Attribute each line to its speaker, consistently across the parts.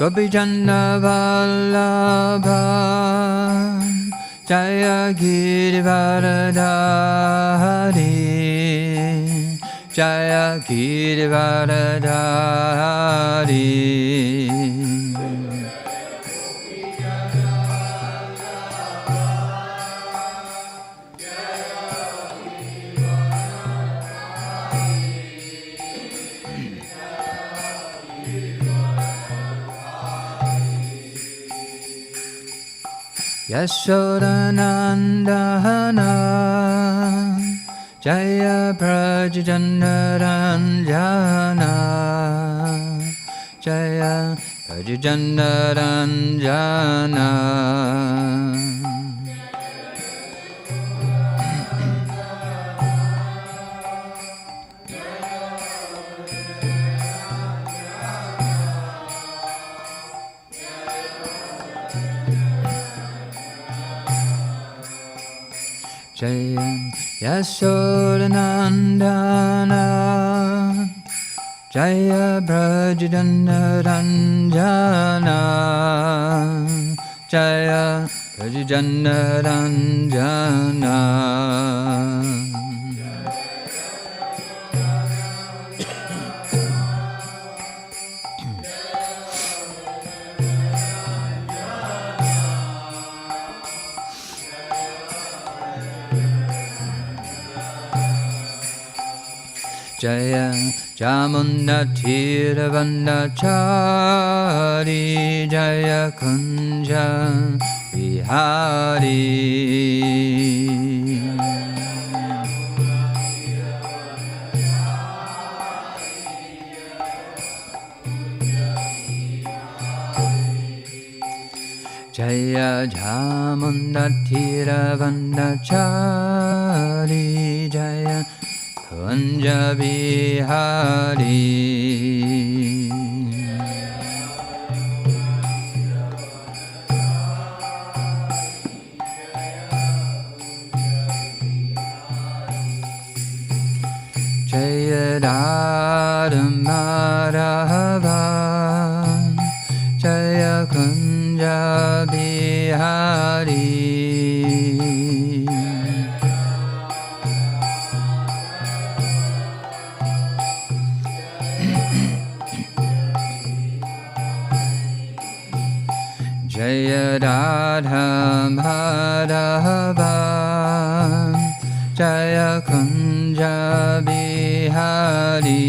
Speaker 1: Gopijana Vallabha Jaya Girivardhari Jaya Girivardhari Yashodanandana Jaya Prajjandaranjana Jaya Prajjandaranjana Jaya Yashodanandana Jaya Prajjandaranjana Jaya Prajjandaranjana Jaya Jamuna Tiravandachari Jaya Kunja Vihari Jaya Jamuna Tiravandachari Jaya Kunja Vihari Jaya Radha Madhava Jaya Kunja Vihari Jaya Radha Madhava Jaya Kunja Vihari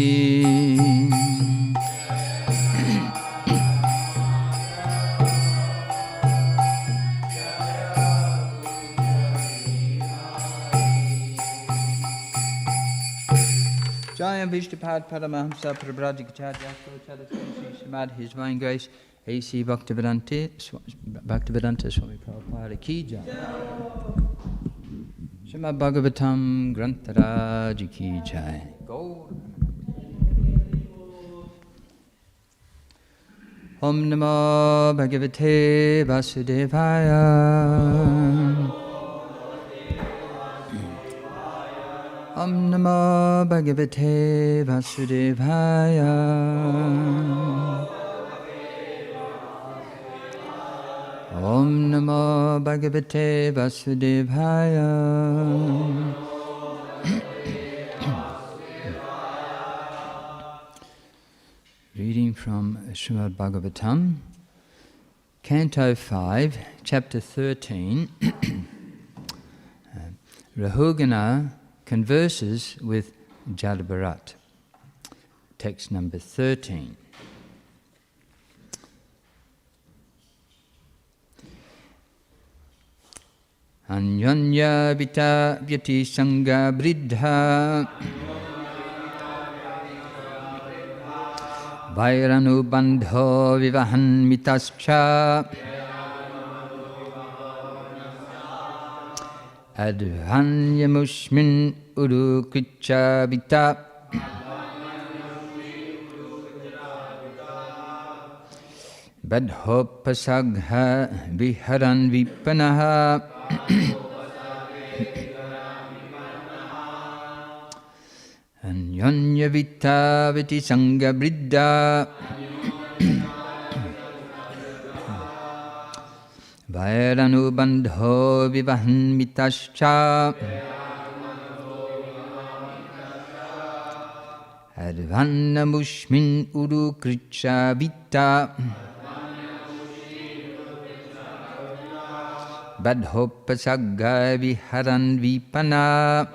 Speaker 1: Jaya Vishnupad Paramahamsa Prabhupada Śrīmad His Divine Grace A.C. Bhaktivedanta Swami Prabhupada Ki Jai. Śrīmad Bhāgavatam Grantaraj Ki Jai. Om Namo Bhagavate Vasudevaya. Om Namo Bhagavate Vasudevaya. Om Namo Bhagavate Vasudevaya. Reading from Śrīmad Bhāgavatam, Canto 5, Chapter 13, Rahugana converses with Jadabharat. Text number 13. Anyanya vita vyati sangha bridha vairanu bandho vivahan mitascha adhanyamushmin urukricha vita badhopasagha viharan vipanaha Anyanya vita viti sangha bridda Vairānubandho vivahanmitascha Advannamushmin urukricha vitta Badhopasagga viharan vipana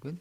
Speaker 1: Good.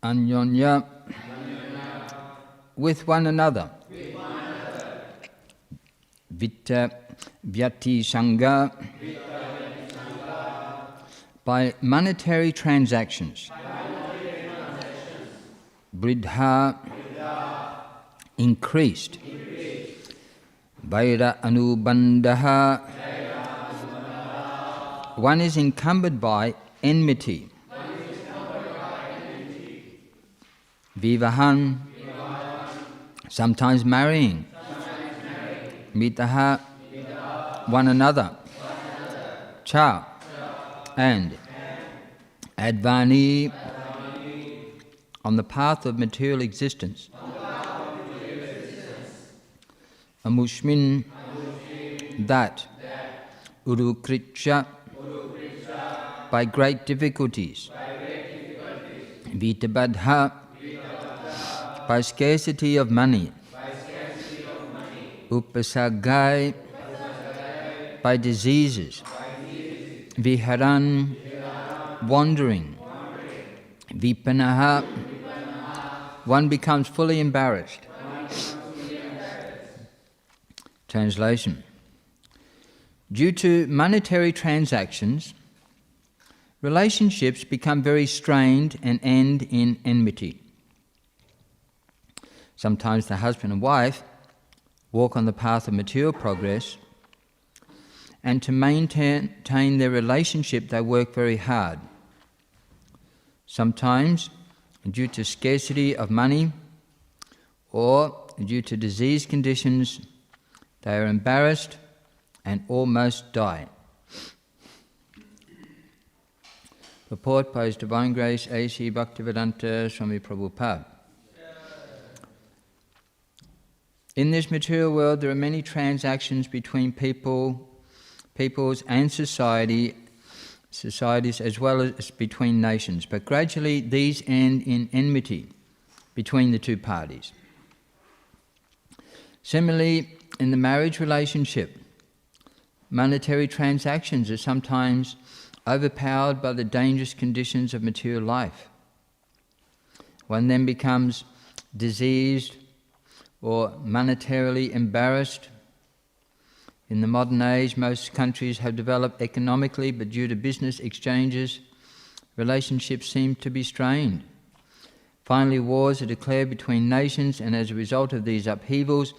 Speaker 1: Anyonya, with one another. Vitta Vyati Sangha, by monetary transactions. Bridha, increased. Vaira Anubandha, one is encumbered by enmity. Vivahan, sometimes marrying. Mitaha, one another. Cha, and. Advani, on the path of material existence. Amushmin, that. Urukricha, by great difficulties. Vitabadha, by scarcity of money. Upasagai, by diseases. Viharan, wandering. Vipanaha, one becomes fully embarrassed. Translation. Due to monetary transactions, relationships become very strained and end in enmity. Sometimes the husband and wife walk on the path of material progress, and to maintain their relationship they work very hard. Sometimes, due to scarcity of money or due to disease conditions, They are embarrassed and almost die. Purport by His Divine Grace A.C. Bhaktivedanta Swami Prabhupada. In this material world, there are many transactions between peoples and societies, as well as between nations. But gradually, these end in enmity between the two parties. Similarly, in the marriage relationship, monetary transactions are sometimes overpowered by the dangerous conditions of material life. One then becomes diseased or monetarily embarrassed. In the modern age, most countries have developed economically, but due to business exchanges, relationships seem to be strained. Finally, wars are declared between nations, and as a result of these upheavals,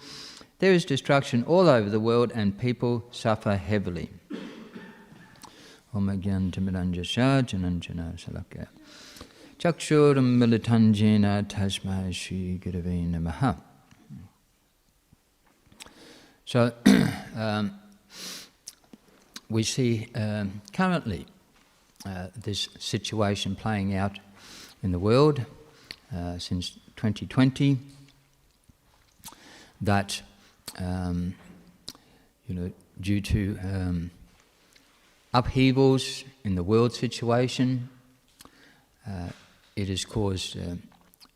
Speaker 1: there is destruction all over the world and people suffer heavily. Om Agyan Timiranjasya Jananjana Salakya Chakshuram Militanjena Tasmai Shri Gurave Namaha. So, we see currently this situation playing out in the world since 2020, that due to upheavals in the world situation, it has caused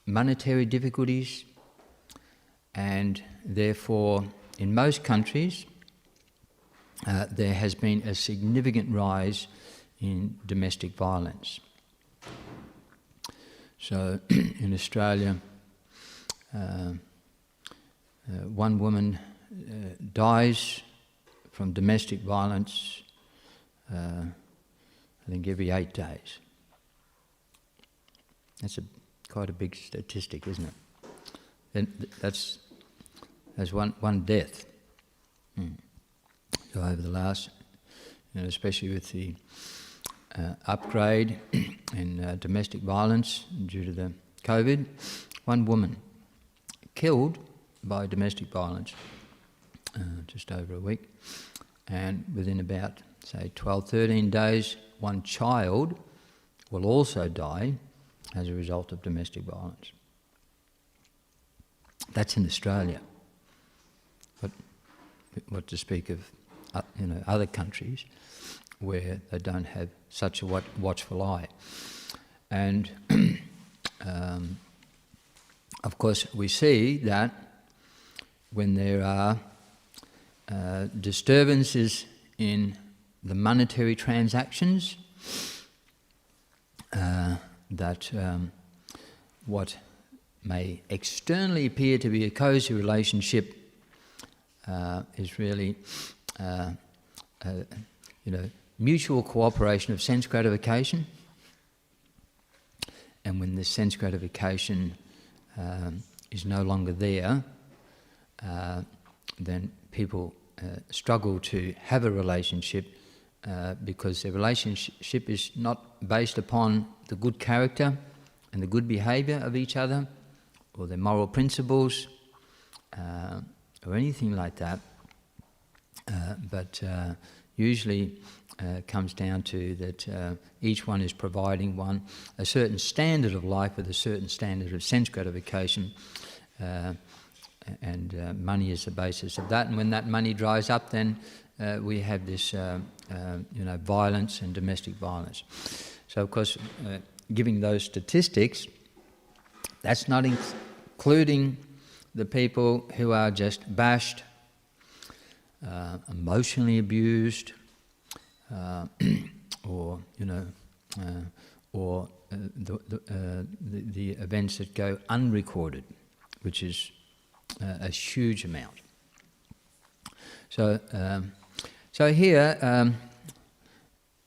Speaker 1: monetary difficulties, and therefore in most countries there has been a significant rise in domestic violence. So in Australia, one woman dies from domestic violence I think every 8 days. That's quite a big statistic, isn't it? And that's one death. So over the last, especially with the upgrade in domestic violence due to the COVID, one woman killed by domestic violence just over a week, and within about, say, 12, 13 days, one child will also die as a result of domestic violence. That's in Australia. But what to speak of, other countries where they don't have such a watchful eye. And of course we see that when there are disturbances in the monetary transactions, that what may externally appear to be a cosy relationship is really mutual cooperation of sense gratification. And when this sense gratification is no longer there, then people struggle to have a relationship because their relationship is not based upon the good character and the good behaviour of each other, or their moral principles, or anything like that, but usually comes down to that each one is providing one a certain standard of life with a certain standard of sense gratification, and money is the basis of that. And when that money dries up, then we have this violence and domestic violence. So of course, giving those statistics, that's not including the people who are just bashed, emotionally abused, or the events that go unrecorded, which is a huge amount. So here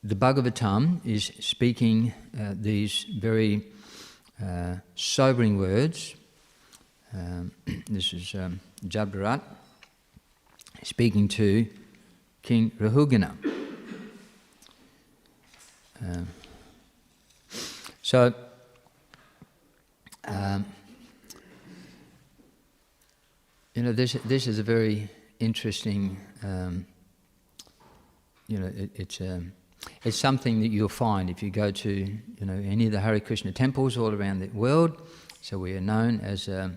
Speaker 1: the Bhagavatam is speaking these very sobering words. This is Jabharat speaking to King Rahugana. This is a very interesting. It's something that you'll find if you go to any of the Hare Krishna temples all around the world. So we are known as the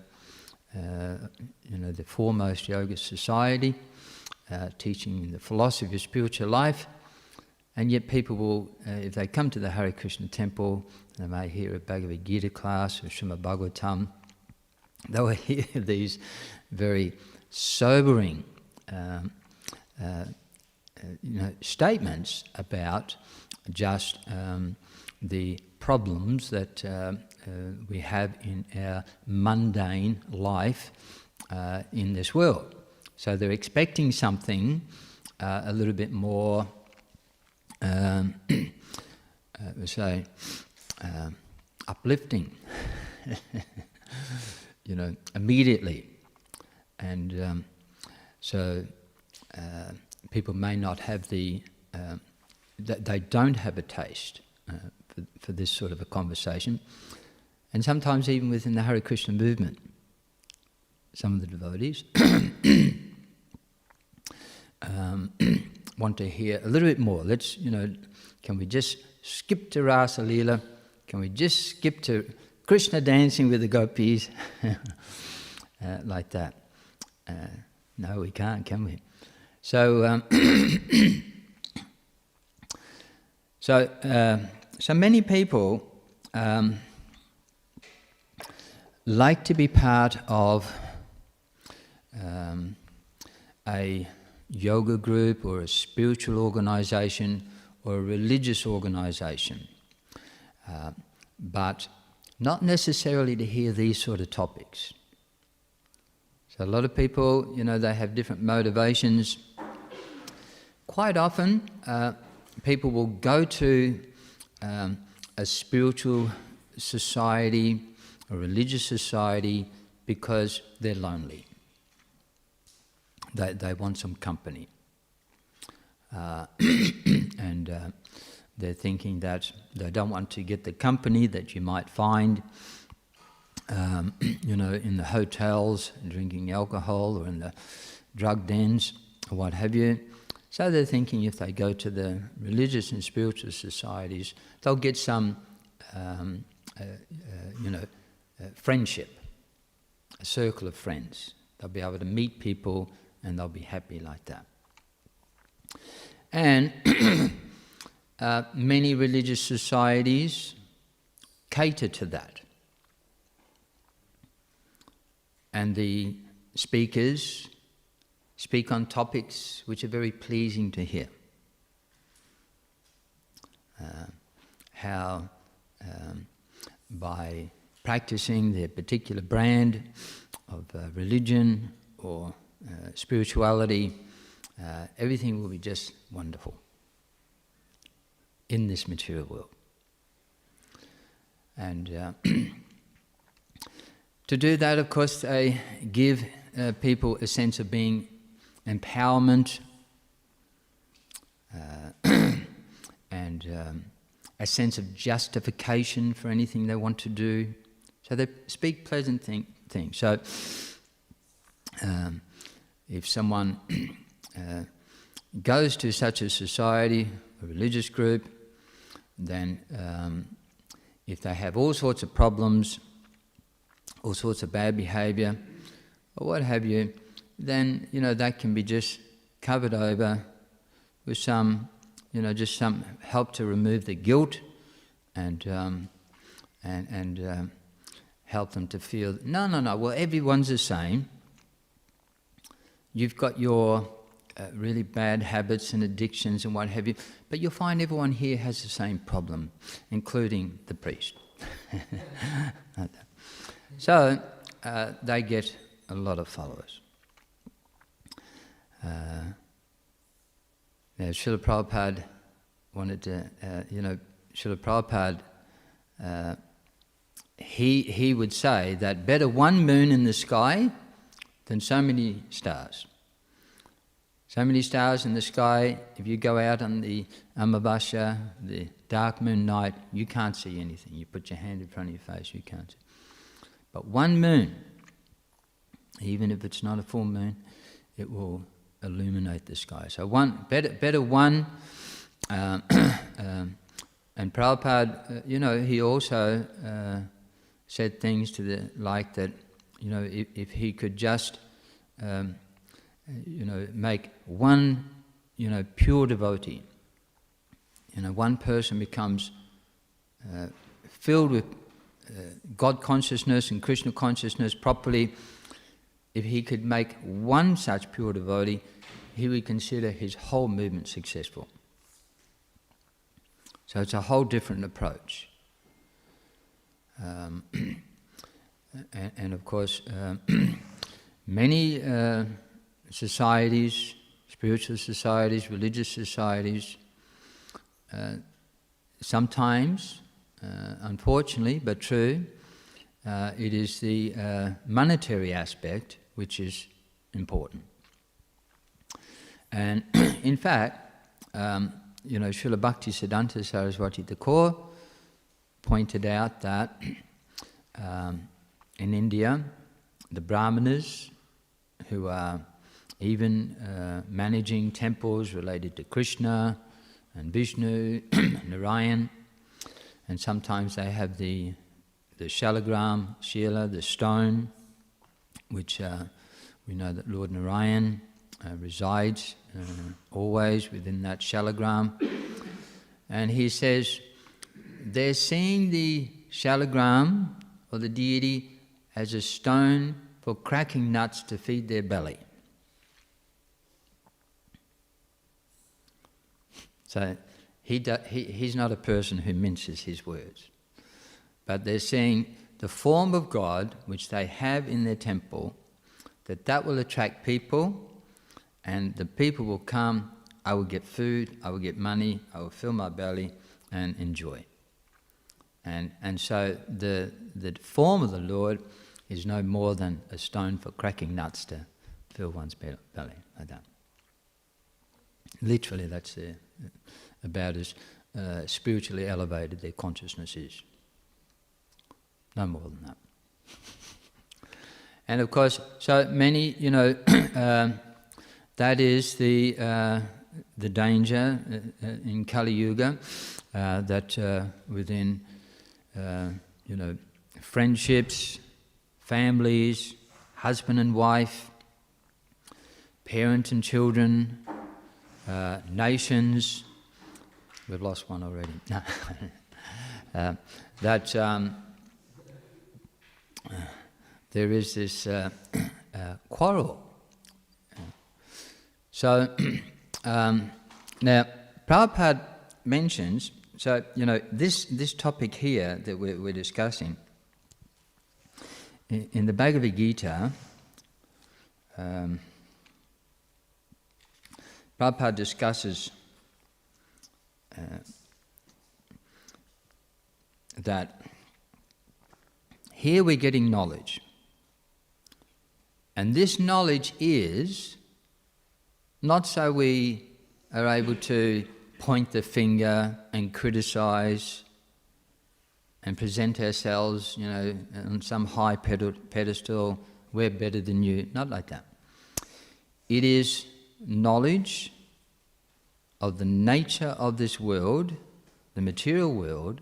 Speaker 1: foremost yoga society, teaching the philosophy of spiritual life. And yet people will, if they come to the Hare Krishna temple, they may hear a Bhagavad Gita class or Śrīmad Bhāgavatam. They will hear these very sobering statements about just the problems that we have in our mundane life in this world. So they're expecting something a little bit more, uplifting, immediately. And people may not have they don't have a taste for this sort of a conversation. And sometimes even within the Hare Krishna movement, some of the devotees want to hear a little bit more. Let's, can we just skip to Rasa Leela? Can we just skip to Krishna dancing with the gopis? Like that. No, we can't, can we? So, so many people like to be part of a yoga group or a spiritual organization or a religious organization, but not necessarily to hear these sort of topics. So a lot of people, they have different motivations. Quite often, people will go to a spiritual society, a religious society, because they're lonely. They want some company. And they're thinking that they don't want to get the company that you might find in the hotels, drinking alcohol, or in the drug dens, or what have you. So they're thinking if they go to the religious and spiritual societies, they'll get some, friendship, a circle of friends. They'll be able to meet people and they'll be happy like that. And many religious societies cater to that. And the speakers speak on topics which are very pleasing to hear. How by practicing their particular brand of religion or spirituality, everything will be just wonderful in this material world. And to do that, of course, they give people a sense of being empowerment and a sense of justification for anything they want to do. So they speak pleasant things. So if someone goes to such a society, a religious group, then if they have all sorts of problems, all sorts of bad behaviour, or what have you, then that can be just covered over with some, just some help to remove the guilt, and help them to feel no. Well, everyone's the same. You've got your really bad habits and addictions and what have you, but you'll find everyone here has the same problem, including the priest. So they get a lot of followers. Now, Srila Prabhupada wanted to, Srila Prabhupada, he would say that better one moon in the sky than so many stars. So many stars in the sky, if you go out on the Amavasya, the dark moon night, you can't see anything. You put your hand in front of your face, you can't see. But one moon, even if it's not a full moon, it will illuminate the sky. So better one. And Prabhupada, he also said things to the like that, if he could just, make one, pure devotee, one person becomes filled with God consciousness and Krishna consciousness properly. If he could make one such pure devotee, he would consider his whole movement successful. So it's a whole different approach. And of course, many societies, spiritual societies, religious societies, sometimes, unfortunately, but true, it is the monetary aspect which is important. And in fact, Srila Bhaktisiddhanta Saraswati Thakur pointed out that in India, the Brahmanas, who are even managing temples related to Krishna and Vishnu, Narayan, and sometimes they have the shalagram, shila, the stone, which we know that Lord Narayan resides always within that shalagram. And he says they're seeing the shalagram or the deity as a stone for cracking nuts to feed their belly. So he's not a person who minces his words. But they're saying the form of God which they have in their temple, that will attract people, and the people will come, I will get food, I will get money, I will fill my belly and enjoy. And so the form of the Lord is no more than a stone for cracking nuts to fill one's belly, like that. Literally, that's about as spiritually elevated their consciousness is. No more than that. And of course, so many, that is the danger in Kali Yuga, that within, friendships, families, husband and wife, parent and children, nations. We've lost one already. That there is this quarrel. So now Prabhupada mentions, so this topic here that we're discussing in the Bhagavad Gita. Prabhupada discusses that here we're getting knowledge. And this knowledge is not so we are able to point the finger and criticize and present ourselves, on some high pedestal, we're better than you. Not like that. It is knowledge of the nature of this world, the material world,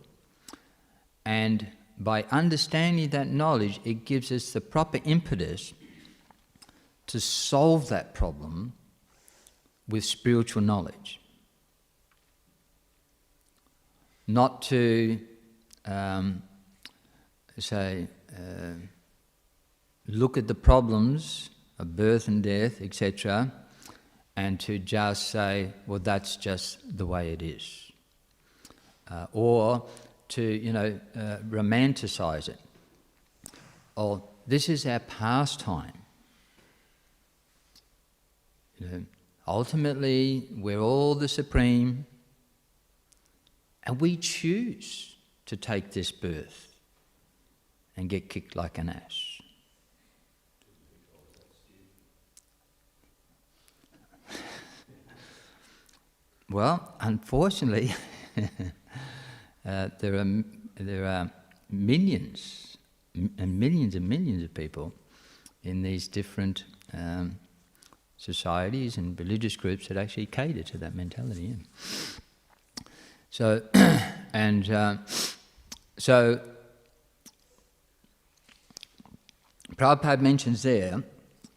Speaker 1: and by understanding that knowledge, it gives us the proper impetus to solve that problem with spiritual knowledge. Not to look at the problems of birth and death, etc., and to just say, well, that's just the way it is. Or to, romanticize it. Or this is our pastime. Ultimately, we're all the supreme, and we choose to take this birth and get kicked like an ass. Well, unfortunately, there are millions and millions and millions of people in these different societies and religious groups that actually cater to that mentality. Yeah. So, so Prabhupada mentions there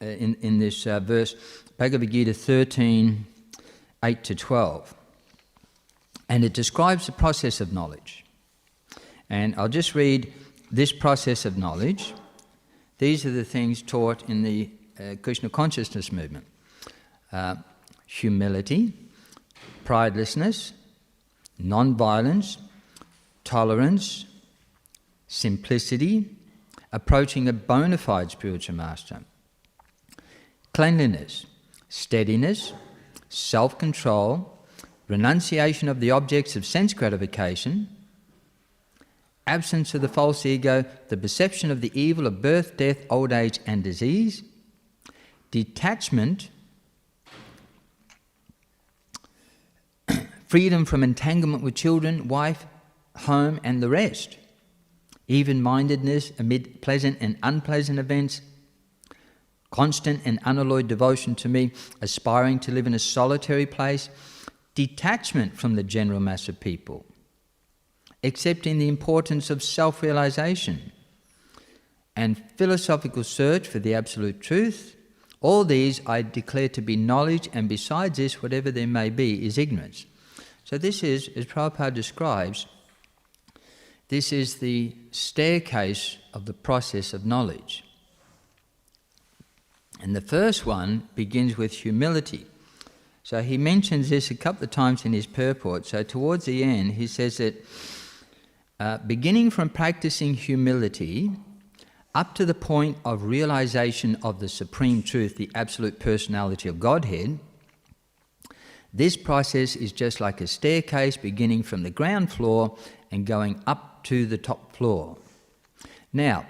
Speaker 1: in this verse, Bhagavad Gita 13, 8 to 12, and it describes the process of knowledge. And I'll just read this process of knowledge. These are the things taught in the Krishna consciousness movement. Humility, pridelessness, non-violence, tolerance, simplicity, approaching a bona fide spiritual master, cleanliness, steadiness, self-control, renunciation of the objects of sense gratification, absence of the false ego, the perception of the evil of birth, death, old age and disease, detachment, freedom from entanglement with children, wife, home and the rest, even-mindedness amid pleasant and unpleasant events, constant and unalloyed devotion to me, aspiring to live in a solitary place, detachment from the general mass of people, accepting the importance of self-realization, and philosophical search for the absolute truth. All these I declare to be knowledge, and besides this, whatever there may be, is ignorance. So this is, as Prabhupada describes, this is the staircase of the process of knowledge. And the first one begins with humility. So he mentions this a couple of times in his purport. So towards the end, he says that beginning from practicing humility up to the point of realization of the supreme truth, the absolute personality of Godhead, this process is just like a staircase beginning from the ground floor and going up to the top floor. Now,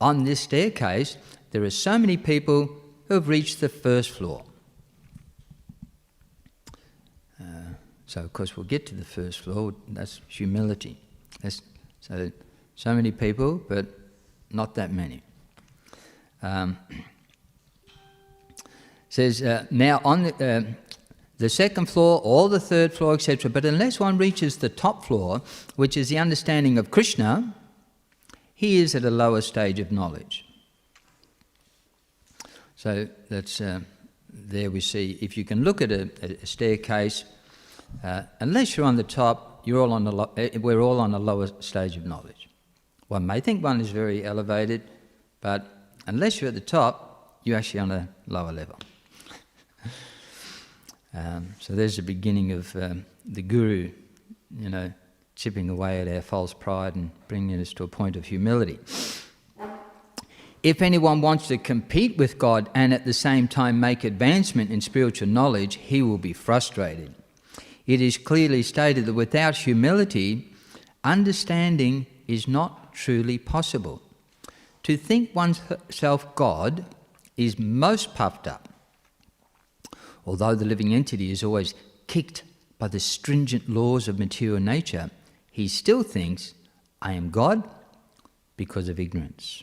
Speaker 1: on this staircase, there are so many people who have reached the first floor. So, of course, we'll get to the first floor. That's humility. So many people, but not that many. Says, now on the second floor, or the third floor, etc. But unless one reaches the top floor, which is the understanding of Krishna, he is at a lower stage of knowledge. So that's there we see, if you can look at a staircase, unless you're on the top, we're all on a lower stage of knowledge. One may think one is very elevated, but unless you're at the top, you're actually on a lower level. So there's the beginning of the Guru, chipping away at our false pride and bringing us to a point of humility. If anyone wants to compete with God and at the same time make advancement in spiritual knowledge, he will be frustrated. It is clearly stated that without humility, understanding is not truly possible. To think oneself God is most puffed up. Although the living entity is always kicked by the stringent laws of material nature, he still thinks, I am God because of ignorance.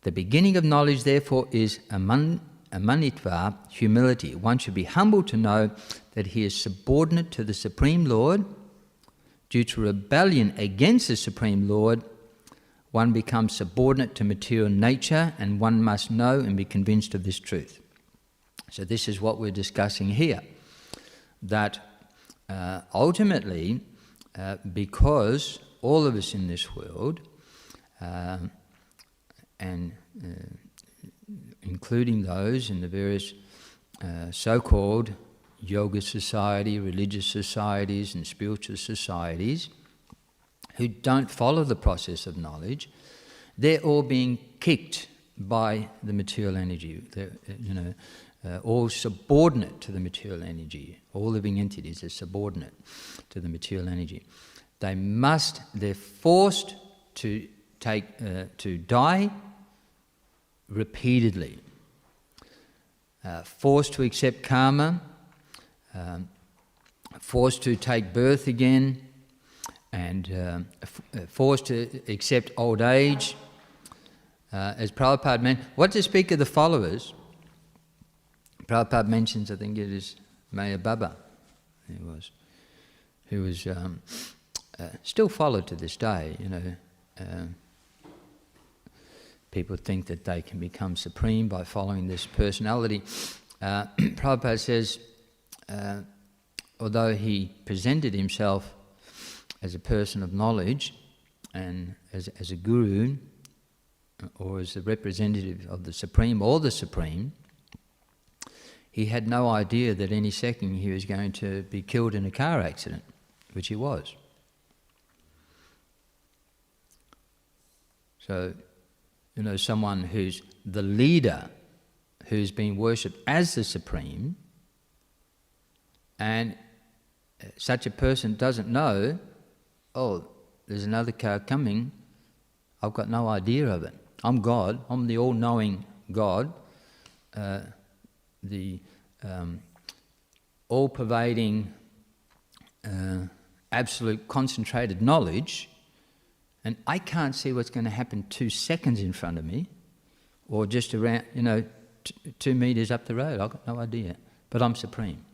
Speaker 1: The beginning of knowledge, therefore, is amanitva, humility. One should be humble to know that he is subordinate to the Supreme Lord. Due to rebellion against the Supreme Lord, one becomes subordinate to material nature, and one must know and be convinced of this truth. So this is what we're discussing here, that ultimately, because all of us in this world, and including those in the various so-called yoga society, religious societies and spiritual societies who don't follow the process of knowledge, they're all being kicked by the material energy. They're, all subordinate to the material energy. All living entities are subordinate to the material energy. They're forced to die repeatedly, forced to accept karma, forced to take birth again, and forced to accept old age. As Prabhupada meant, what to speak of the followers, Prabhupada mentions, I think it is Maya Baba, who was still followed to this day. People think that they can become supreme by following this personality. Prabhupada says, although he presented himself as a person of knowledge and as a guru, or as a representative of the Supreme or the Supreme, he had no idea that any second he was going to be killed in a car accident, which he was. So, someone who's the leader, who's being worshipped as the Supreme, and such a person doesn't know, oh, there's another car coming, I've got no idea of it. I'm God, I'm the all-knowing God, the all-pervading, absolute concentrated knowledge, and I can't see what's going to happen 2 seconds in front of me, or just around, 2 meters up the road. I've got no idea, but I'm supreme.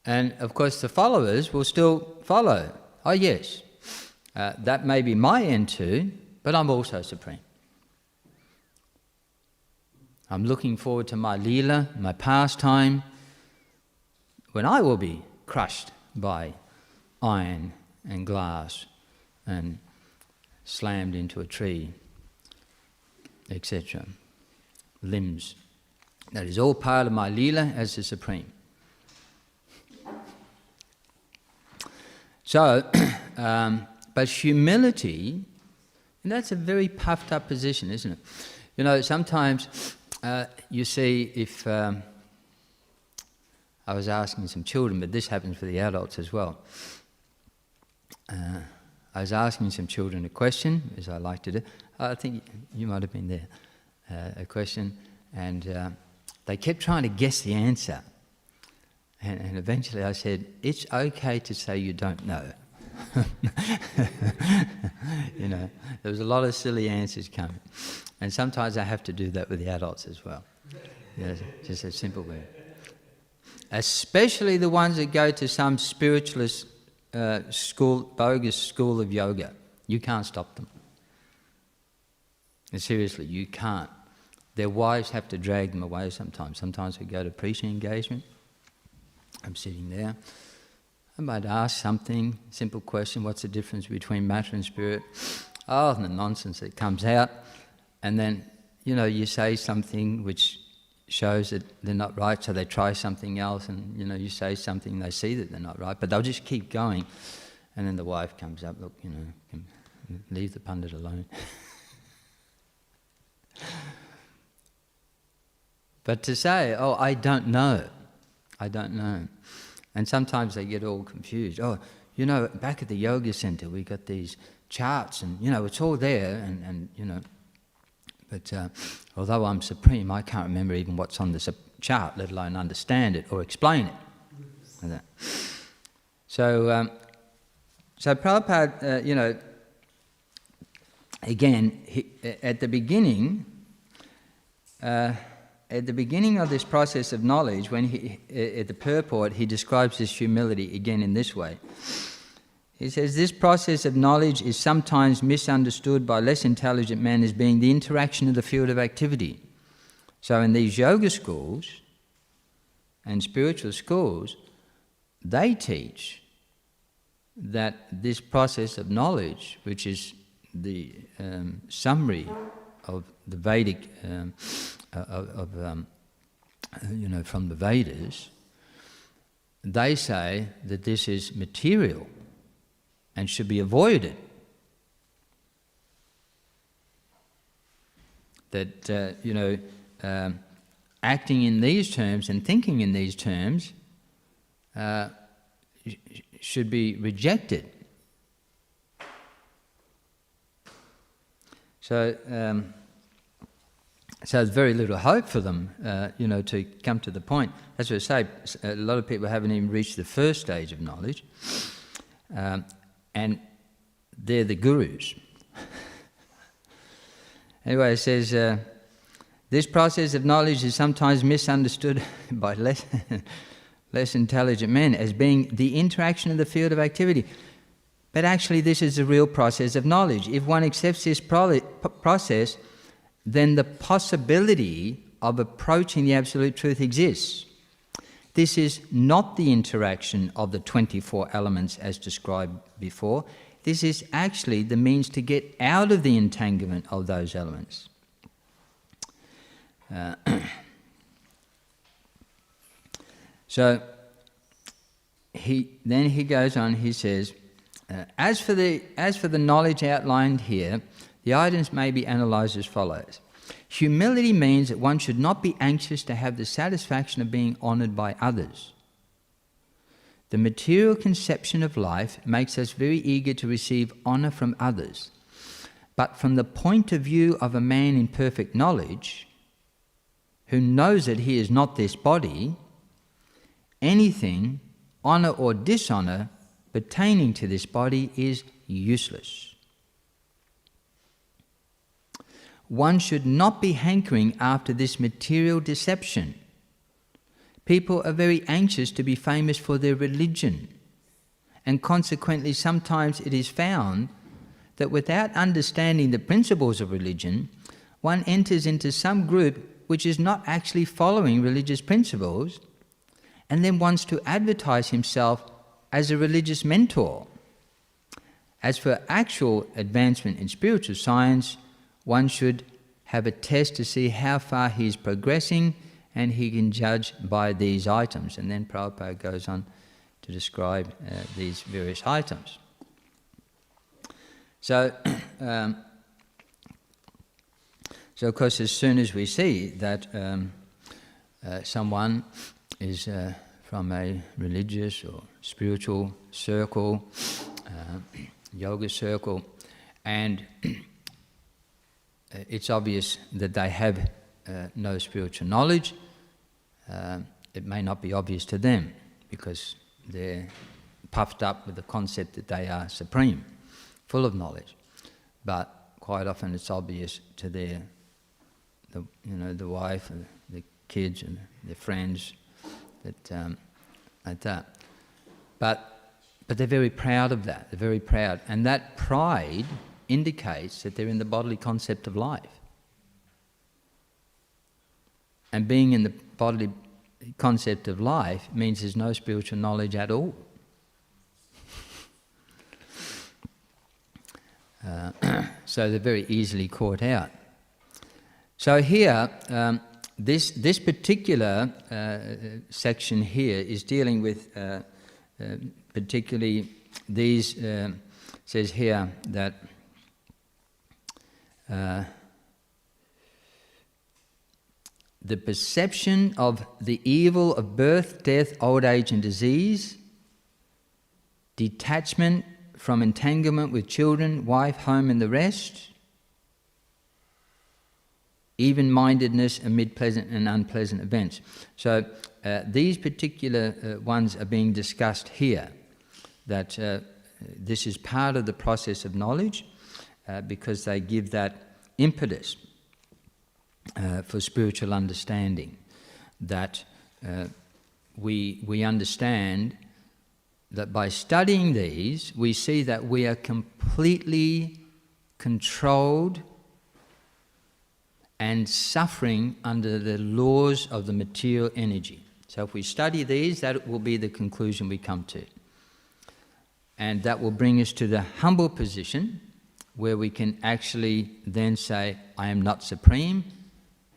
Speaker 1: And of course the followers will still follow. Oh yes, that may be my end too, but I'm also supreme. I'm looking forward to my Leela, my pastime, when I will be crushed by iron and glass and slammed into a tree, etc. Limbs. That is all part of my Leela as the Supreme. So, but humility, and that's a very puffed up position, isn't it? Sometimes you see if, I was asking some children, but this happens for the adults as well. I was asking some children a question, as I like to do. I think you might have been there, a question, and they kept trying to guess the answer. And eventually I said, it's okay to say you don't know. There was a lot of silly answers coming. And sometimes I have to do that with the adults as well. Just a simple way. Especially the ones that go to some spiritualist bogus school of yoga. You can't stop them. And seriously, you can't. Their wives have to drag them away sometimes. Sometimes we go to preaching engagement. I'm sitting there. I might ask something, simple question, what's the difference between matter and spirit? Oh, and the nonsense that comes out. And then, you say something which shows that they're not right, so they try something else, and, you say something, they see that they're not right, but they'll just keep going. And then the wife comes up, look, leave the pundit alone. But to say, oh, I don't know. And sometimes they get all confused. Oh, back at the yoga center we got these charts and, it's all there and but although I'm supreme, I can't remember even what's on the chart, let alone understand it or explain it. So Prabhupada, again, at the beginning of this process of knowledge, when at the purport, he describes this humility again in this way. He says, this process of knowledge is sometimes misunderstood by less intelligent men as being the interaction of the field of activity. So in these yoga schools and spiritual schools, they teach that this process of knowledge, which is the summary of the Vedic from the Vedas, they say that this is material and should be avoided. That acting in these terms and thinking in these terms should be rejected. So there's very little hope for them, to come to the point. As I say, a lot of people haven't even reached the first stage of knowledge, and they're the gurus. Anyway, it says, this process of knowledge is sometimes misunderstood by less intelligent men as being the interaction of the field of activity. But actually this is the real process of knowledge. If one accepts this process, then the possibility of approaching the Absolute Truth exists. This is not the interaction of the 24 elements as described before. This is actually the means to get out of the entanglement of those elements. So he goes on, he says, as for the knowledge outlined here, the items may be analysed as follows. Humility means that one should not be anxious to have the satisfaction of being honoured by others. The material conception of life makes us very eager to receive honour from others. But from the point of view of a man in perfect knowledge, who knows that he is not this body, anything, honour or dishonour, pertaining to this body is useless. One should not be hankering after this material deception. People are very anxious to be famous for their religion, and consequently sometimes it is found that without understanding the principles of religion, one enters into some group which is not actually following religious principles, and then wants to advertise himself as a religious mentor. As for actual advancement in spiritual science, one should have a test to see how far he is progressing, and he can judge by these items. And then Prabhupada goes on to describe these various items. So, so of course, as soon as we see that someone is from a religious or spiritual circle, yoga circle, and it's obvious that they have no spiritual knowledge, it may not be obvious to them because they're puffed up with the concept that they are supreme, full of knowledge. But quite often it's obvious to the wife, and the kids, and their friends that like that. But they're very proud of that. They're very proud, and that pride indicates that they're in the bodily concept of life. And being in the bodily concept of life means there's no spiritual knowledge at all. So they're very easily caught out. So here, this particular section here is dealing with particularly these, says here that the perception of the evil of birth, death, old age and disease, detachment from entanglement with children, wife, home and the rest, even-mindedness amid pleasant and unpleasant events. So these particular ones are being discussed here, that this is part of the process of knowledge because they give that impetus for spiritual understanding, that we understand that by studying these, we see that we are completely controlled and suffering under the laws of the material energy. So if we study these, that will be the conclusion we come to. And that will bring us to the humble position where we can actually then say, I am not supreme,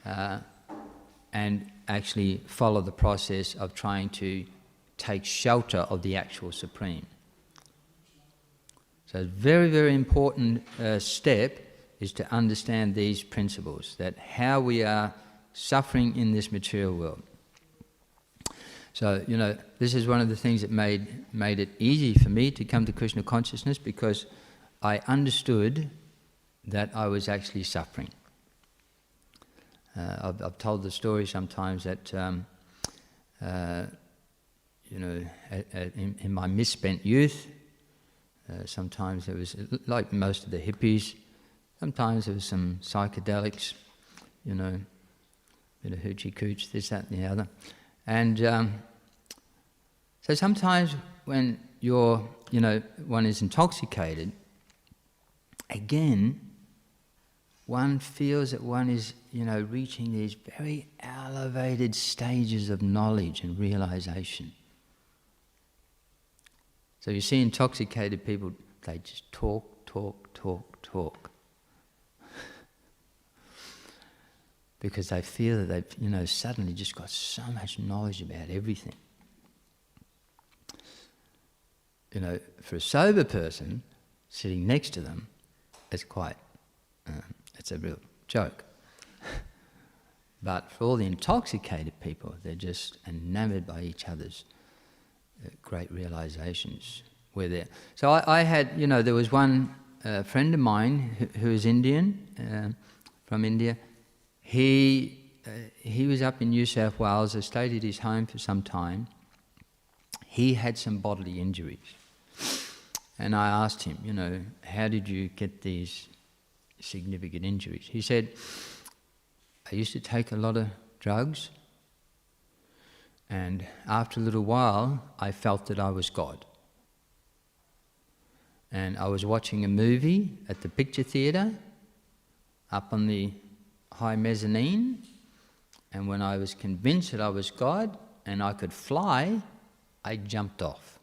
Speaker 1: and actually follow the process of trying to take shelter of the actual supreme. So a very, very important step is to understand these principles, that how we are suffering in this material world. So, this is one of the things that made it easy for me to come to Krishna consciousness, because I understood that I was actually suffering. I've told the story sometimes that, in my misspent youth, sometimes it was like most of the hippies, Sometimes there was some psychedelics, you know, bit of hoochie cooch, this, that and the other. And so sometimes when one is intoxicated, again, one feels that one is, reaching these very elevated stages of knowledge and realization. So you see intoxicated people, they just talk. Because they feel that they've, suddenly just got so much knowledge about everything. For a sober person, sitting next to them, it's quite, it's a real joke. But for all the intoxicated people, they're just enamored by each other's great realizations. So I had, there was one friend of mine who is Indian, from India. He was up in New South Wales. I stayed at his home for some time. He had some bodily injuries. And I asked him, how did you get these significant injuries? He said, I used to take a lot of drugs, and after a little while, I felt that I was God. And I was watching a movie at the picture theatre, up on the high mezzanine, and when I was convinced that I was God and I could fly, I jumped off.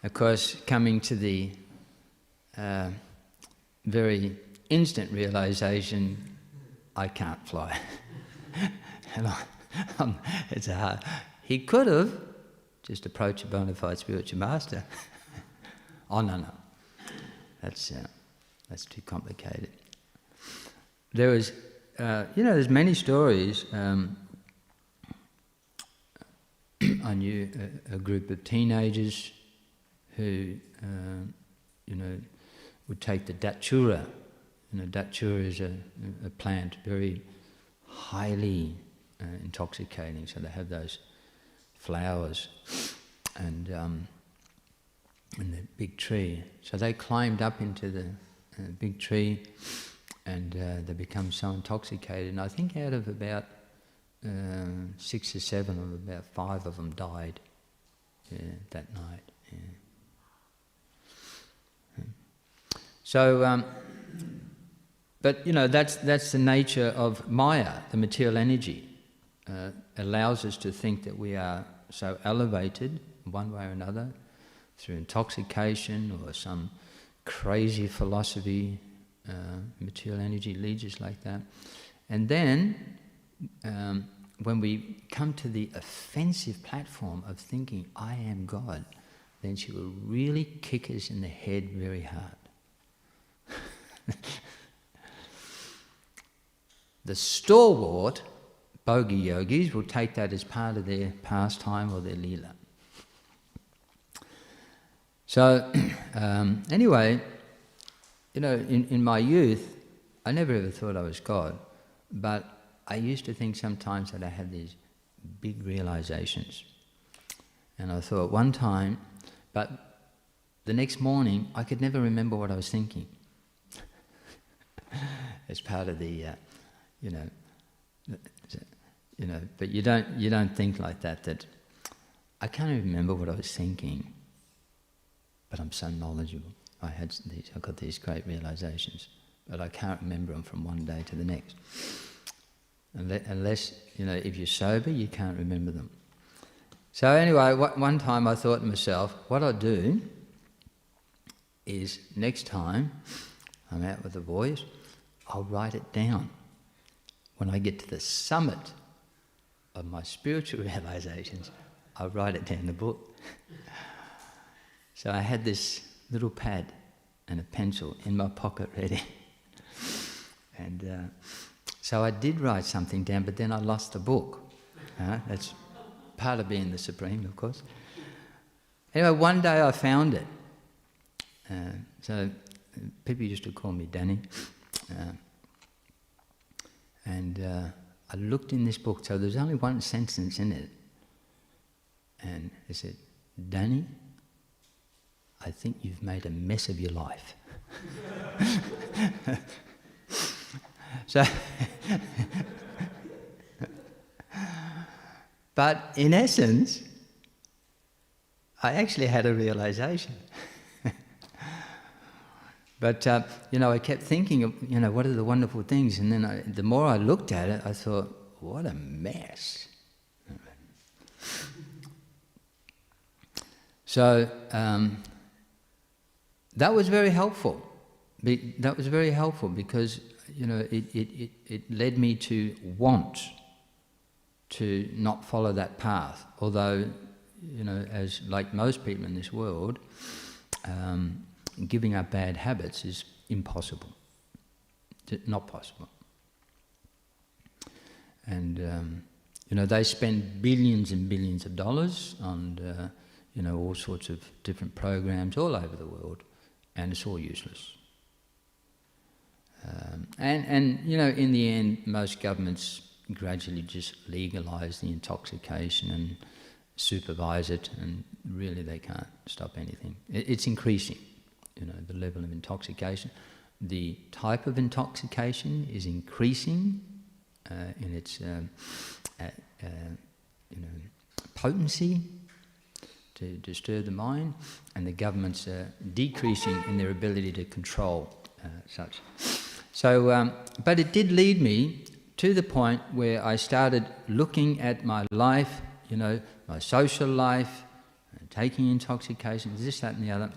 Speaker 1: Of course, coming to the very instant realization, I can't fly. And it's hard. He could have just approached a bona fide spiritual master. Oh no, that's too complicated. There was, there's many stories. I knew a group of teenagers who, would take the datura. Datura is a plant, very highly intoxicating. So they have those flowers and the big tree. So they climbed up into the big tree, and they become so intoxicated. And I think out of about 6 or 7 of about 5 of them died that night. Yeah. So, but that's the nature of Maya, the material energy. Allows us to think that we are so elevated one way or another through intoxication or some crazy philosophy. Material energy leads us like that. And then when we come to the offensive platform of thinking, I am God, then she will really kick us in the head very hard. The stalwart Bhogi yogis will take that as part of their pastime or their lila. So, anyway, in my youth, I never ever thought I was God, but I used to think sometimes that I had these big realizations. And I thought one time, but the next morning, I could never remember what I was thinking. As part of the, but you don't think like that. That I can't even remember what I was thinking, but I'm so knowledgeable. I got these great realizations, but I can't remember them from one day to the next. Unless if you're sober, you can't remember them. So anyway, one time I thought to myself, what I'll do is next time I'm out with the boys, I'll write it down. When I get to the summit of my spiritual realizations, I'll write it down in the book. So I had this little pad and a pencil in my pocket ready. And so I did write something down, but then I lost the book. That's part of being the Supreme, of course. Anyway, one day I found it. So people used to call me Danny. And I looked in this book, so there's only one sentence in it. And they said, "Danny, I think you've made a mess of your life." So, but in essence, I actually had a realization. But, I kept thinking of, what are the wonderful things? And then the more I looked at it, I thought, what a mess. So, that was very helpful. That was very helpful because, it led me to want to not follow that path. Although, as like most people in this world, giving up bad habits is impossible, not possible. And they spend billions and billions of dollars on all sorts of different programs all over the world, and it's all useless. And in the end, most governments gradually just legalise the intoxication and supervise it, and really they can't stop anything. It's increasing, the level of intoxication. The type of intoxication is increasing in its potency to disturb the mind, and the governments are decreasing in their ability to control such. So, but it did lead me to the point where I started looking at my life, my social life, taking intoxication, this, that and the other.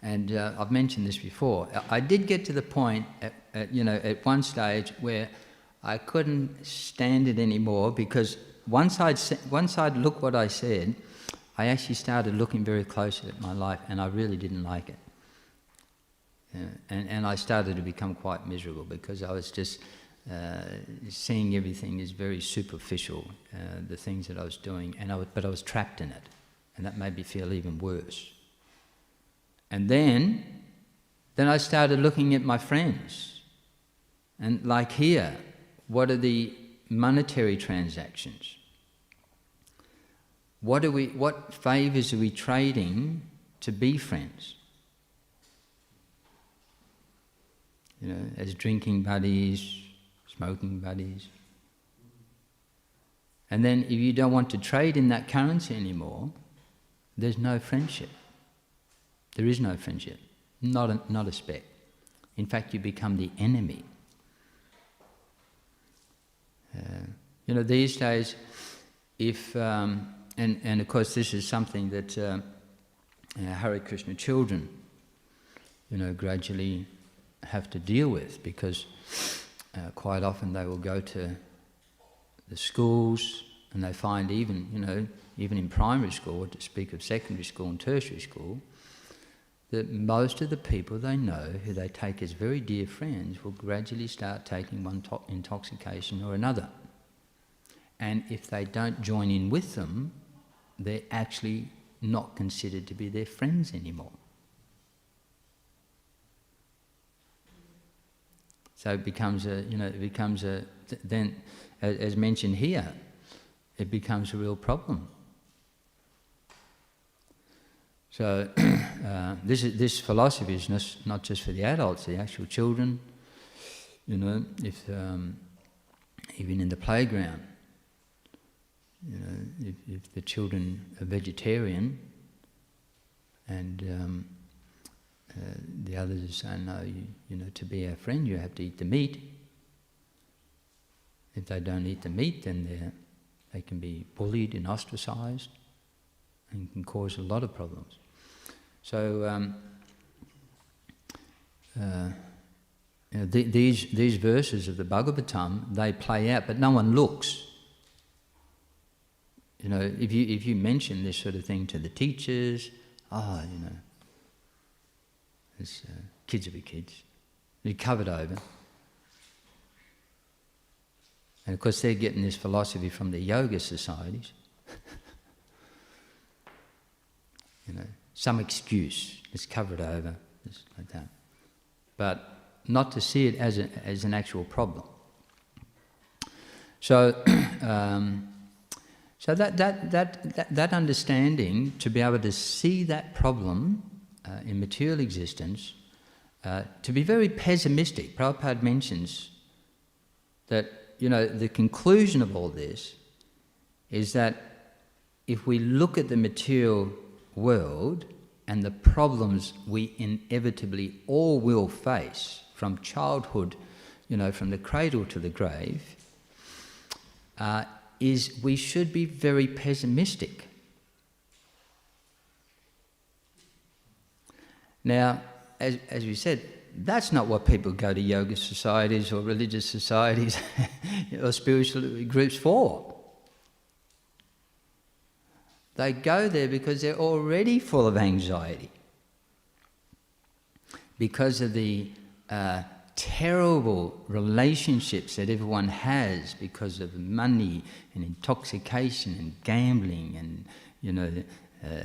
Speaker 1: And I've mentioned this before. I did get to the point, at one stage where I couldn't stand it anymore, because once I'd look what I said, I actually started looking very closely at my life, and I really didn't like it. And I started to become quite miserable, because I was just seeing everything as very superficial, the things that I was doing, but I was trapped in it, and that made me feel even worse. And then I started looking at my friends, and like here, what are the monetary transactions? What favours are we trading to be friends? As drinking buddies, smoking buddies. And then if you don't want to trade in that currency anymore, there's no friendship. There is no friendship, not a speck. In fact, you become the enemy. These days, if and of course this is something that Hare Krishna children, gradually have to deal with, because quite often they will go to the schools, and they find even in primary school, to speak of secondary school and tertiary school, that most of the people they know, who they take as very dear friends, will gradually start taking one intoxication or another. And if they don't join in with them, they're actually not considered to be their friends anymore. So it becomes then, as mentioned here, it becomes a real problem. So this philosophy is not just for the adults, the actual children. If even in the playground, if the children are vegetarian, and the others are saying, no, to be our friend you have to eat the meat. If they don't eat the meat, then they can be bullied and ostracised, and can cause a lot of problems. So these verses of the Bhagavatam, they play out, but no one looks. If you mention this sort of thing to the teachers, kids will be kids. They're covered over. And of course they're getting this philosophy from the yoga societies. Some excuse, it's covered over, just like that. But not to see it as an actual problem. So So that understanding, to be able to see that problem in material existence, to be very pessimistic. Prabhupada mentions that, the conclusion of all this is that if we look at the material world and the problems we inevitably all will face from childhood, from the cradle to the grave, is we should be very pessimistic. Now, as we said, that's not what people go to yoga societies or religious societies or spiritual groups for. They go there because they're already full of anxiety, because of the terrible relationships that everyone has because of money and intoxication and gambling and,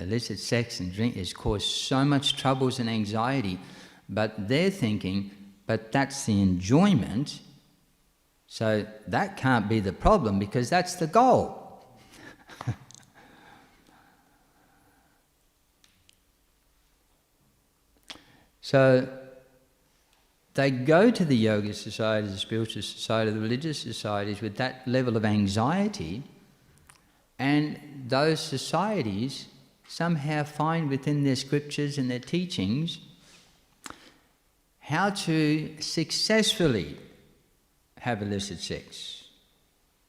Speaker 1: illicit sex and drink has caused so much troubles and anxiety. But they're thinking, but that's the enjoyment, so that can't be the problem because that's the goal. So they go to the yoga societies, the spiritual society, the religious societies with that level of anxiety, and those societies somehow find within their scriptures and their teachings how to successfully have illicit sex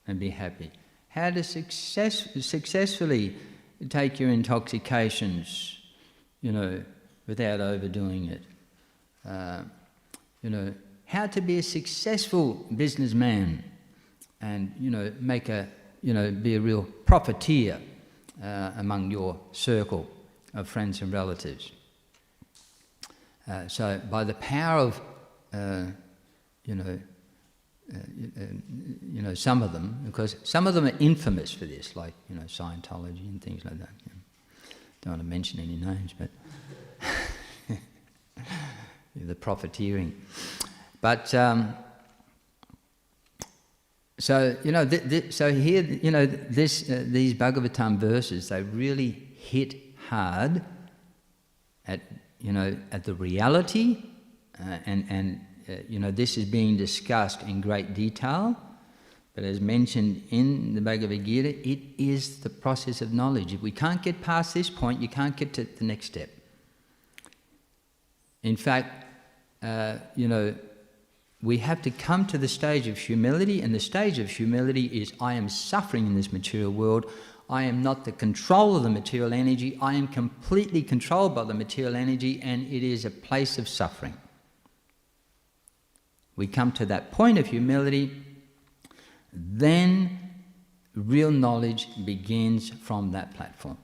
Speaker 1: and be happy. How to successfully take your intoxications, without overdoing it. How to be a successful businessman and, be a real profiteer among your circle of friends and relatives. So by the power of, some of them, because some of them are infamous for this, like, Scientology and things like that. Don't want to mention any names, but the profiteering. But so here, these Bhagavatam verses, they really hit hard at the reality, and this is being discussed in great detail. But as mentioned in the Bhagavad Gita, it is the process of knowledge. If we can't get past this point, you can't get to the next step. In fact, we have to come to the stage of humility, and the stage of humility is, I am suffering in this material world. I am not the control of the material energy. I am completely controlled by the material energy, and it is a place of suffering. We come to that point of humility, then real knowledge begins from that platform.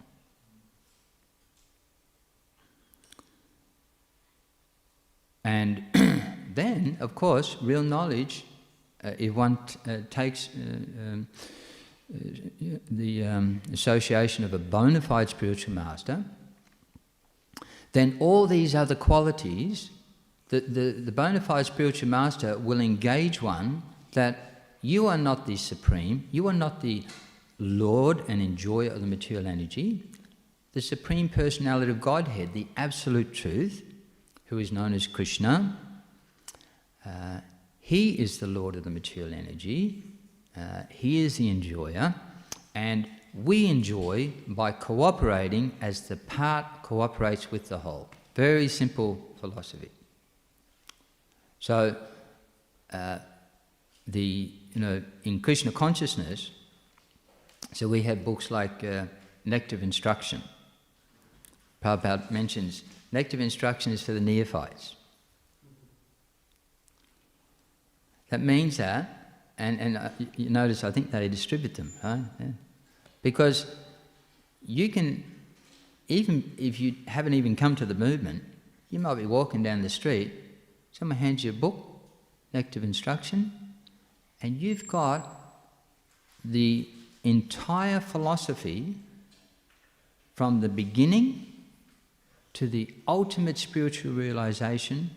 Speaker 1: And then, of course, real knowledge, if one takes the association of a bona fide spiritual master, then all these other qualities, the bona fide spiritual master will engage one that you are not the supreme, you are not the Lord and enjoyer of the material energy. The Supreme Personality of Godhead, the Absolute Truth, who is known as Krishna, he is the Lord of the material energy, he is the enjoyer, and we enjoy by cooperating as the part cooperates with the whole. Very simple philosophy. So, in Krishna consciousness, so we have books like Nectar of Instruction. Prabhupada mentions Nectar of Instruction is for the neophytes. That means that, and you notice I think they distribute them, right? Yeah. Because you can, even if you haven't even come to the movement, you might be walking down the street, someone hands you a book, Nectar of Instruction, and you've got the entire philosophy from the beginning to the ultimate spiritual realization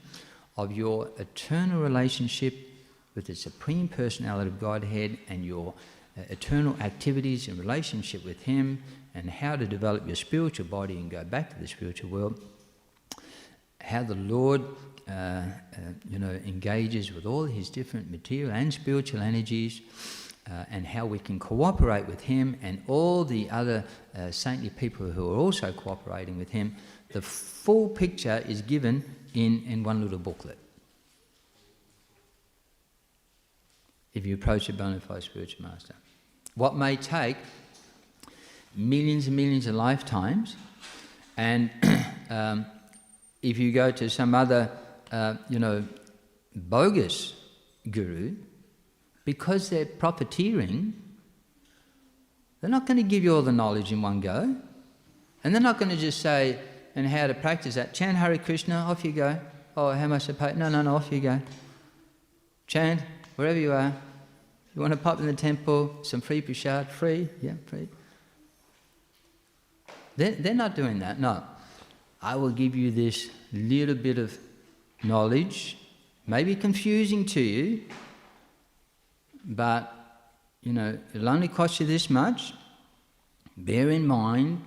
Speaker 1: of your eternal relationship with the Supreme Personality of Godhead and your eternal activities in relationship with Him, and how to develop your spiritual body and go back to the spiritual world, how the Lord engages with all His different material and spiritual energies, and how we can cooperate with Him and all the other saintly people who are also cooperating with Him. The full picture is given in one little booklet. If you approach a bona fide spiritual master, what may take millions and millions of lifetimes, and if you go to some other, bogus guru, because they're profiteering, they're not going to give you all the knowledge in one go, and they're not going to just say, and how to practice that. Chant Hare Krishna, off you go. Oh, how much to pay? No, off you go. Chant wherever you are. You want to pop in the temple, some free prasad, free? Yeah, free. They're not doing that, no. I will give you this little bit of knowledge, maybe confusing to you, but, it'll only cost you this much. Bear in mind,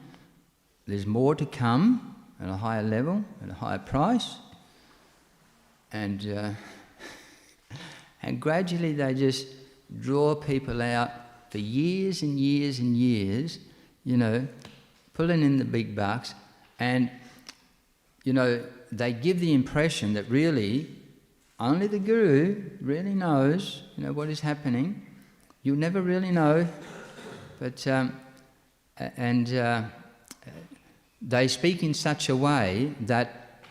Speaker 1: there's more to come at a higher level, at a higher price, and gradually they just draw people out for years and years and years, pulling in the big bucks, and, they give the impression that really only the guru really knows, what is happening. You'll never really know, but, they speak in such a way that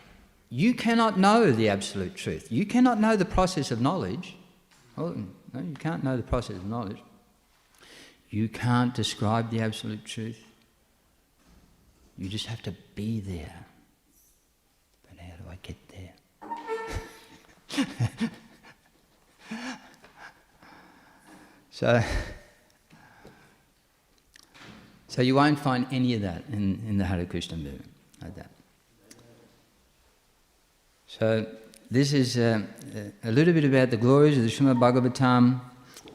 Speaker 1: you cannot know the absolute truth. You cannot know the process of knowledge. Oh, no, you can't know the process of knowledge. You can't describe the absolute truth. You just have to be there. But how do I get there? So you won't find any of that in the Hare Krishna movement, like that. So this is a little bit about the glories of the Śrīmad Bhāgavatam,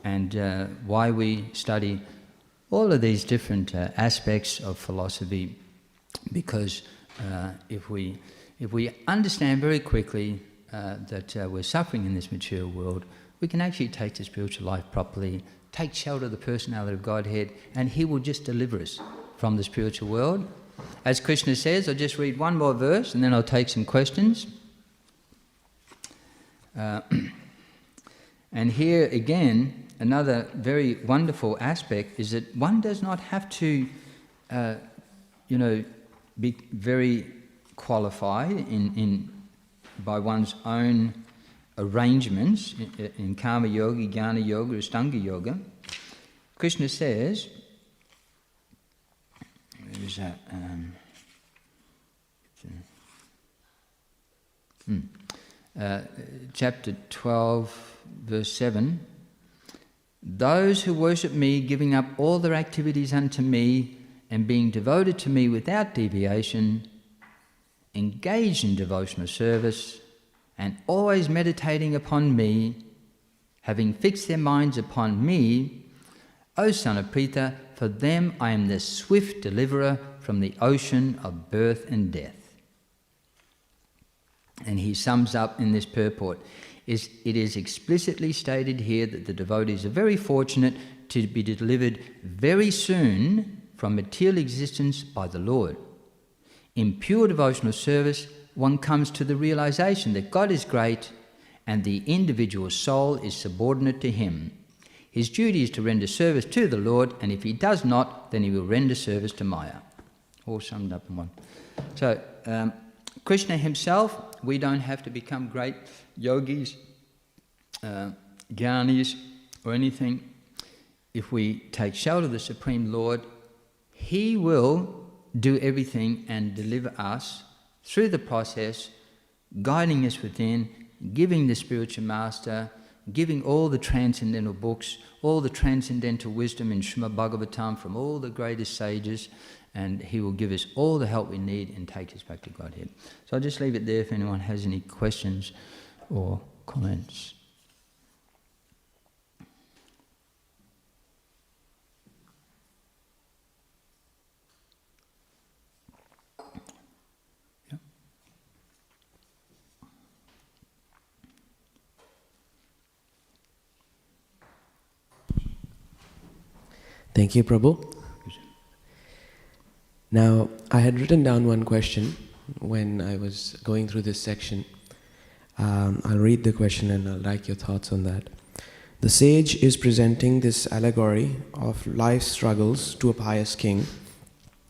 Speaker 1: and why we study all of these different aspects of philosophy, because if we understand very quickly that we're suffering in this material world, we can actually take the spiritual life properly, take shelter of the personality of Godhead, and He will just deliver us from the spiritual world. As Krishna says, I'll just read one more verse and then I'll take some questions. And here again, another very wonderful aspect is that one does not have to, be very qualified by one's own arrangements in Karma Yoga, Jnana Yoga, Ashtanga Yoga. Krishna says, where is that? Chapter 12, verse 7. Those who worship me, giving up all their activities unto me, and being devoted to me without deviation, engaged in devotional service, and always meditating upon me, having fixed their minds upon me, O son of Pritha, for them I am the swift deliverer from the ocean of birth and death. And he sums up in this purport, it is explicitly stated here that the devotees are very fortunate to be delivered very soon from material existence by the Lord. In pure devotional service, one comes to the realization that God is great and the individual soul is subordinate to Him. His duty is to render service to the Lord, and if he does not, then he will render service to Maya. All summed up in one. So, Krishna himself, we don't have to become great yogis, jnanis, or anything. If we take shelter of the Supreme Lord, He will do everything and deliver us through the process, guiding us within, giving the spiritual master, giving all the transcendental books, all the transcendental wisdom in Śrīmad Bhāgavatam from all the greatest sages, and He will give us all the help we need and take us back to Godhead. So I'll just leave it there if anyone has any questions or comments.
Speaker 2: Thank you, Prabhu. Now, I had written down one question when I was going through this section. I'll read the question and I'll like your thoughts on that. The sage is presenting this allegory of life's struggles to a pious king,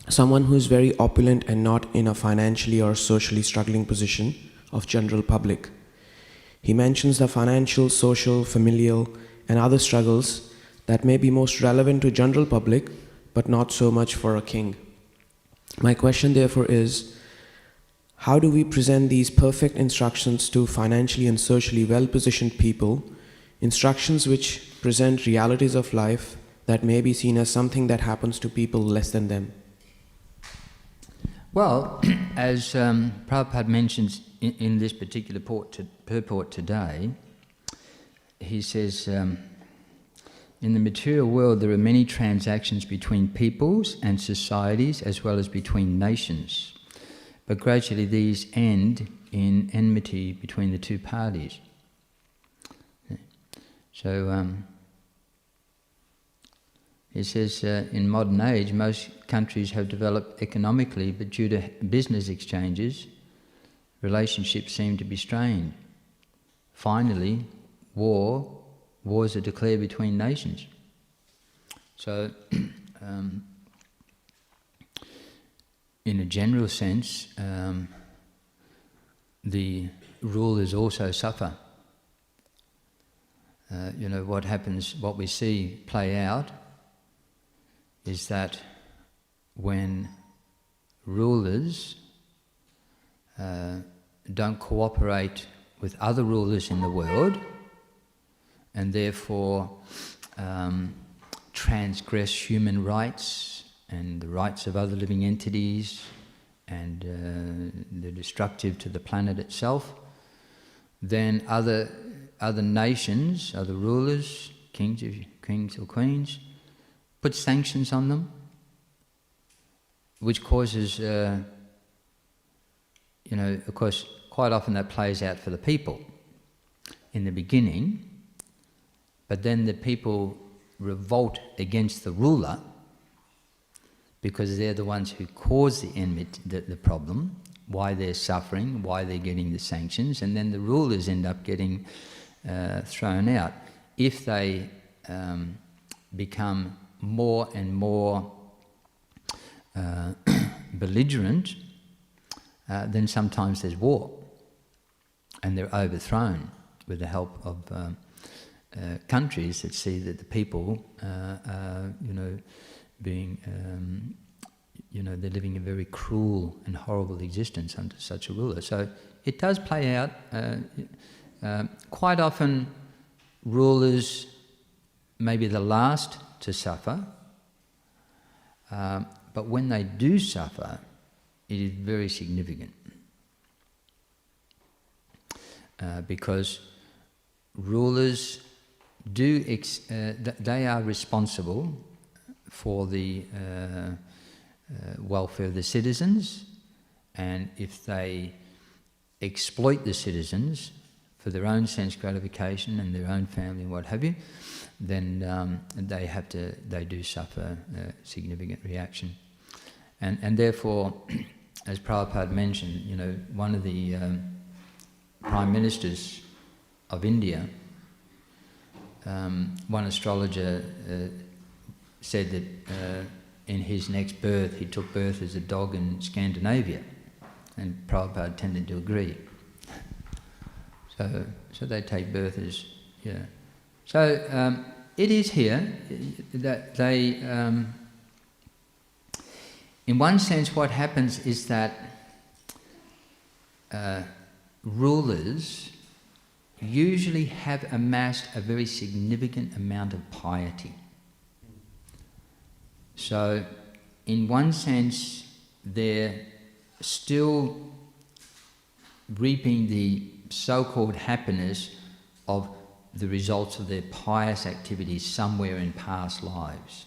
Speaker 2: someone who is very opulent and not in a financially or socially struggling position of general public. He mentions the financial, social, familial, and other struggles that may be most relevant to general public, but not so much for a king. My question therefore is, how do we present these perfect instructions to financially and socially well-positioned people, instructions which present realities of life that may be seen as something that happens to people less than them?
Speaker 1: Well, as Prabhupada mentions in this particular purport today, he says, in the material world there are many transactions between peoples and societies as well as between nations, but gradually these end in enmity between the two parties. So he says, in modern age most countries have developed economically, but due to business exchanges, relationships seem to be strained. Finally, wars are declared between nations. So, in a general sense, the rulers also suffer. What happens, what we see play out is that when rulers don't cooperate with other rulers in the world, and therefore transgress human rights and the rights of other living entities, and they're destructive to the planet itself, then other nations, other rulers, kings or queens, put sanctions on them, which causes, of course, quite often that plays out for the people in the beginning, but then the people revolt against the ruler because they're the ones who cause the problem, why they're suffering, why they're getting the sanctions, and then the rulers end up getting thrown out. If they become more and more belligerent, then sometimes there's war, and they're overthrown with the help of countries that see that the people are, being, they're living a very cruel and horrible existence under such a ruler. So it does play out. Quite often, rulers may be the last to suffer, but when they do suffer, it is very significant, because rulers they are responsible for the welfare of the citizens, and if they exploit the citizens for their own sense gratification and their own family and what have you, then they do suffer a significant reaction. And therefore, as Prabhupada mentioned, one of the Prime Ministers of India, one astrologer said that in his next birth, he took birth as a dog in Scandinavia, and Prabhupada tended to agree. So they take birth as, So it is here that they, in one sense what happens is that rulers usually have amassed a very significant amount of piety. So in one sense they're still reaping the so-called happiness of the results of their pious activities somewhere in past lives,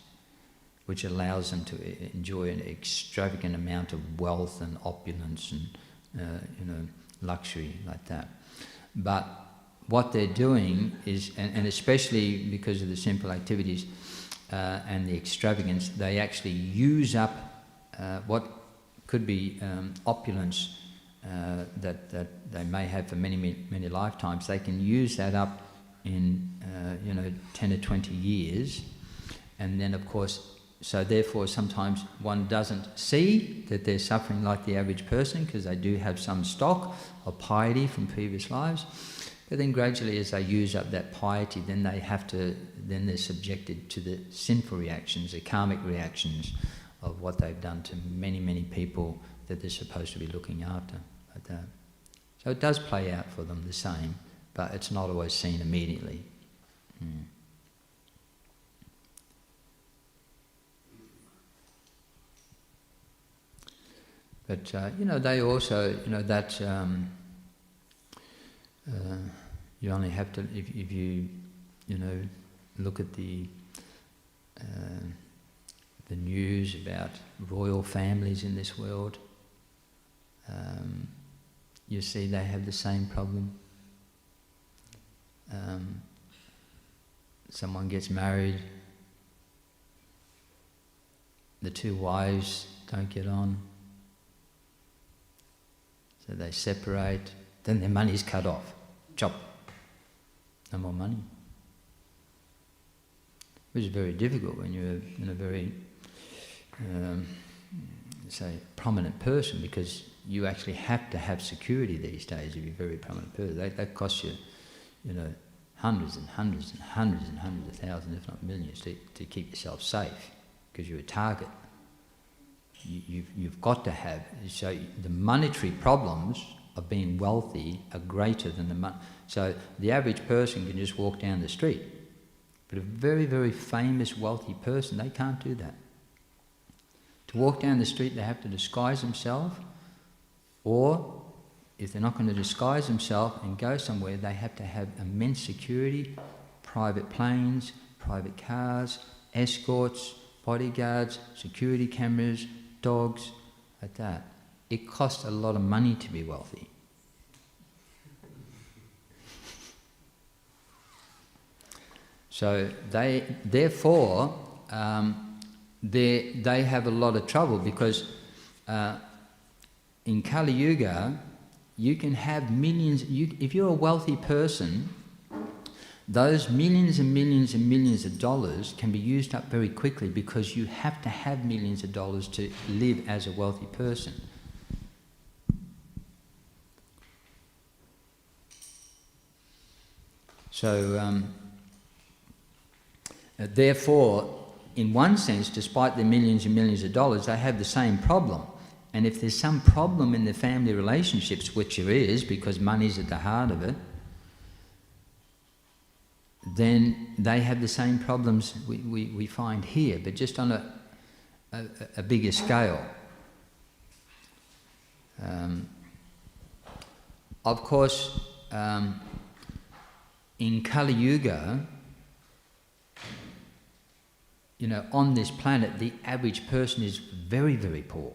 Speaker 1: which allows them to enjoy an extravagant amount of wealth and opulence and luxury like that. But what they're doing is, and especially because of the simple activities, and the extravagance, they actually use up what could be opulence that they may have for many lifetimes. They can use that up in 10 or 20 years, and then of course, so therefore sometimes one doesn't see that they're suffering like the average person because they do have some stock of piety from previous lives. But then gradually, as they use up that piety, then they're subjected to the sinful reactions, the karmic reactions of what they've done to many people that they're supposed to be looking after. Like that. So it does play out for them the same, but it's not always seen immediately. But they also, that you only have to, if you look at the news about royal families in this world, you see they have the same problem. Someone gets married, the two wives don't get on, so they separate, then their money's cut off. Chop. No more money. Which is very difficult when you're in a very, say, prominent person, because you actually have to have security these days if you're a very prominent person. That costs you, hundreds and hundreds and hundreds and hundreds of thousands, if not millions, to keep yourself safe, because you're a target. You've got to have, so the monetary problems of being wealthy are greater than the money. So the average person can just walk down the street, but a very, very famous wealthy person, they can't do that. To walk down the street, they have to disguise themselves, or if they're not going to disguise themselves and go somewhere, they have to have immense security, private planes, private cars, escorts, bodyguards, security cameras, dogs, like that. It costs a lot of money to be wealthy. So they have a lot of trouble, because in Kali Yuga, you can have millions. If you're a wealthy person, those millions and millions and millions of dollars can be used up very quickly, because you have to have millions of dollars to live as a wealthy person. So, therefore, in one sense, despite the millions and millions of dollars, they have the same problem. And if there's some problem in the family relationships, which there is, because money's at the heart of it, then they have the same problems we find here, but just on a bigger scale. Of course, in Kali Yuga, on this planet, the average person is very, very poor.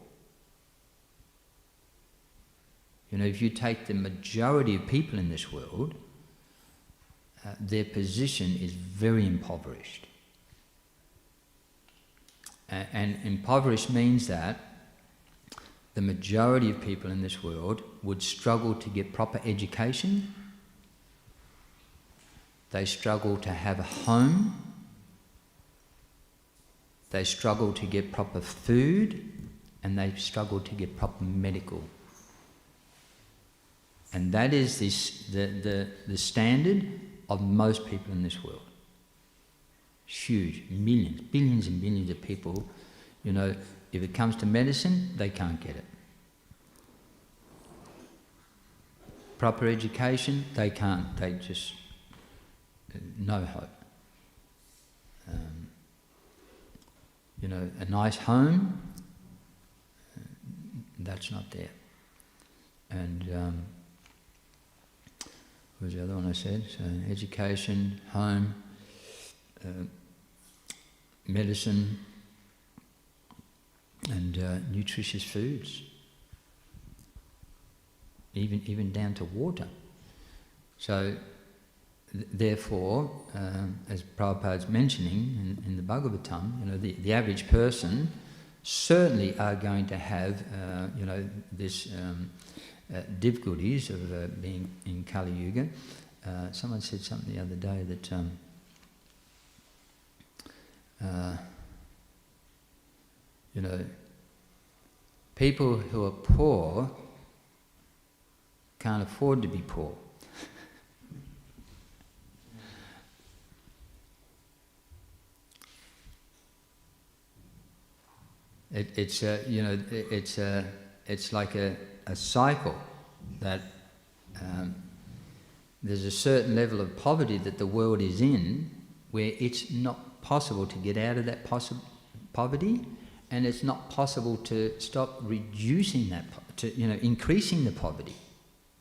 Speaker 1: If you take the majority of people in this world, their position is very impoverished. And impoverished means that the majority of people in this world would struggle to get proper education, they struggle to have a home, they struggle to get proper food, and they struggle to get proper medical. And that is the standard of most people in this world. Huge, millions, billions and billions of people, if it comes to medicine, they can't get it. Proper education, they can't, they just, no hope. A nice home, that's not there. And what was the other one I said? So education, home, medicine, and nutritious foods. Even down to water. So therefore, as Prabhupada's mentioning in the Bhagavatam, the average person certainly are going to have, this difficulties of being in Kali Yuga. Someone said something the other day that, people who are poor can't afford to be poor. It's like a cycle that there's a certain level of poverty that the world is in where it's not possible to get out of that poverty, and it's not possible to stop reducing that, increasing the poverty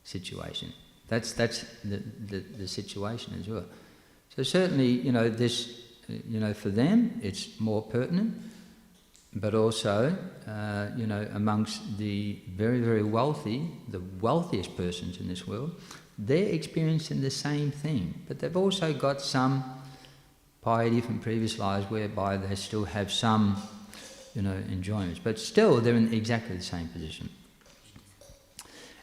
Speaker 1: situation. That's the situation as well. So certainly, this, for them it's more pertinent. But also, amongst the very, very wealthy, the wealthiest persons in this world, they're experiencing the same thing. But they've also got some piety from previous lives whereby they still have some, enjoyments. But still, they're in exactly the same position.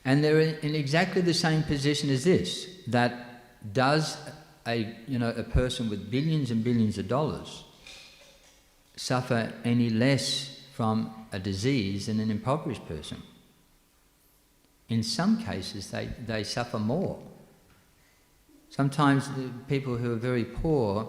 Speaker 1: And they're in exactly the same position as this, that does a person with billions and billions of dollars suffer any less from a disease than an impoverished person? In some cases, they suffer more. Sometimes people who are very poor,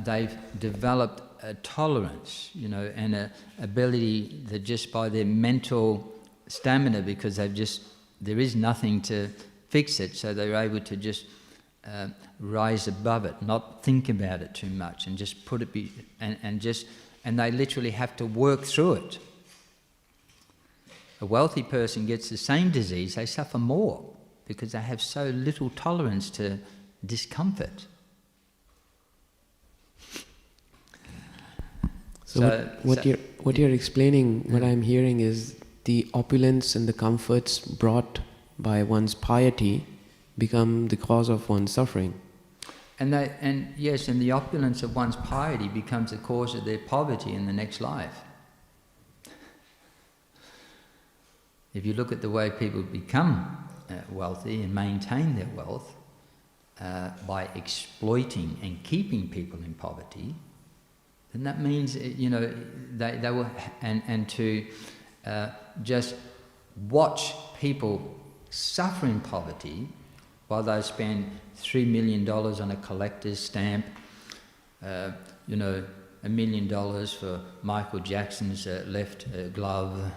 Speaker 1: they've developed a tolerance, and an ability that just by their mental stamina, because there is nothing to fix it, so they're able to just rise above it, not think about it too much, and just put it and they literally have to work through it. A wealthy person gets the same disease, they suffer more because they have so little tolerance to discomfort.
Speaker 2: So what you're explaining, what I'm hearing is the opulence and the comforts brought by one's piety become the cause of one's suffering.
Speaker 1: And the opulence of one's piety becomes the cause of their poverty in the next life. If you look at the way people become wealthy and maintain their wealth by exploiting and keeping people in poverty, then that means they will and to just watch people suffer in poverty while they spend $3 million on a collector's stamp, $1 million for Michael Jackson's left glove,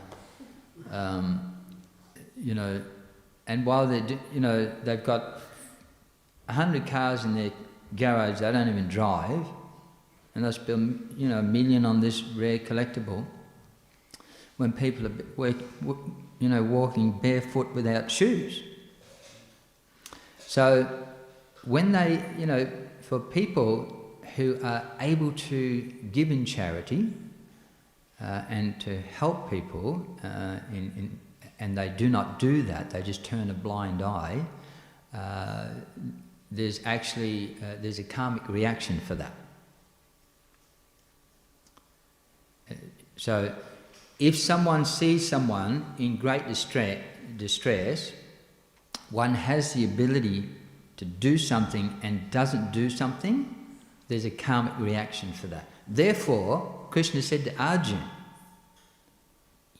Speaker 1: and while they've got 100 cars in their garage they don't even drive, and they spend $1 million on this rare collectible, when people are walking barefoot without shoes. So when they, for people who are able to give in charity and to help people, and they do not do that, they just turn a blind eye, there's a karmic reaction for that. So if someone sees someone in great distress, one has the ability to do something and doesn't do something, there's a karmic reaction for that. Therefore, Krishna said to Arjuna,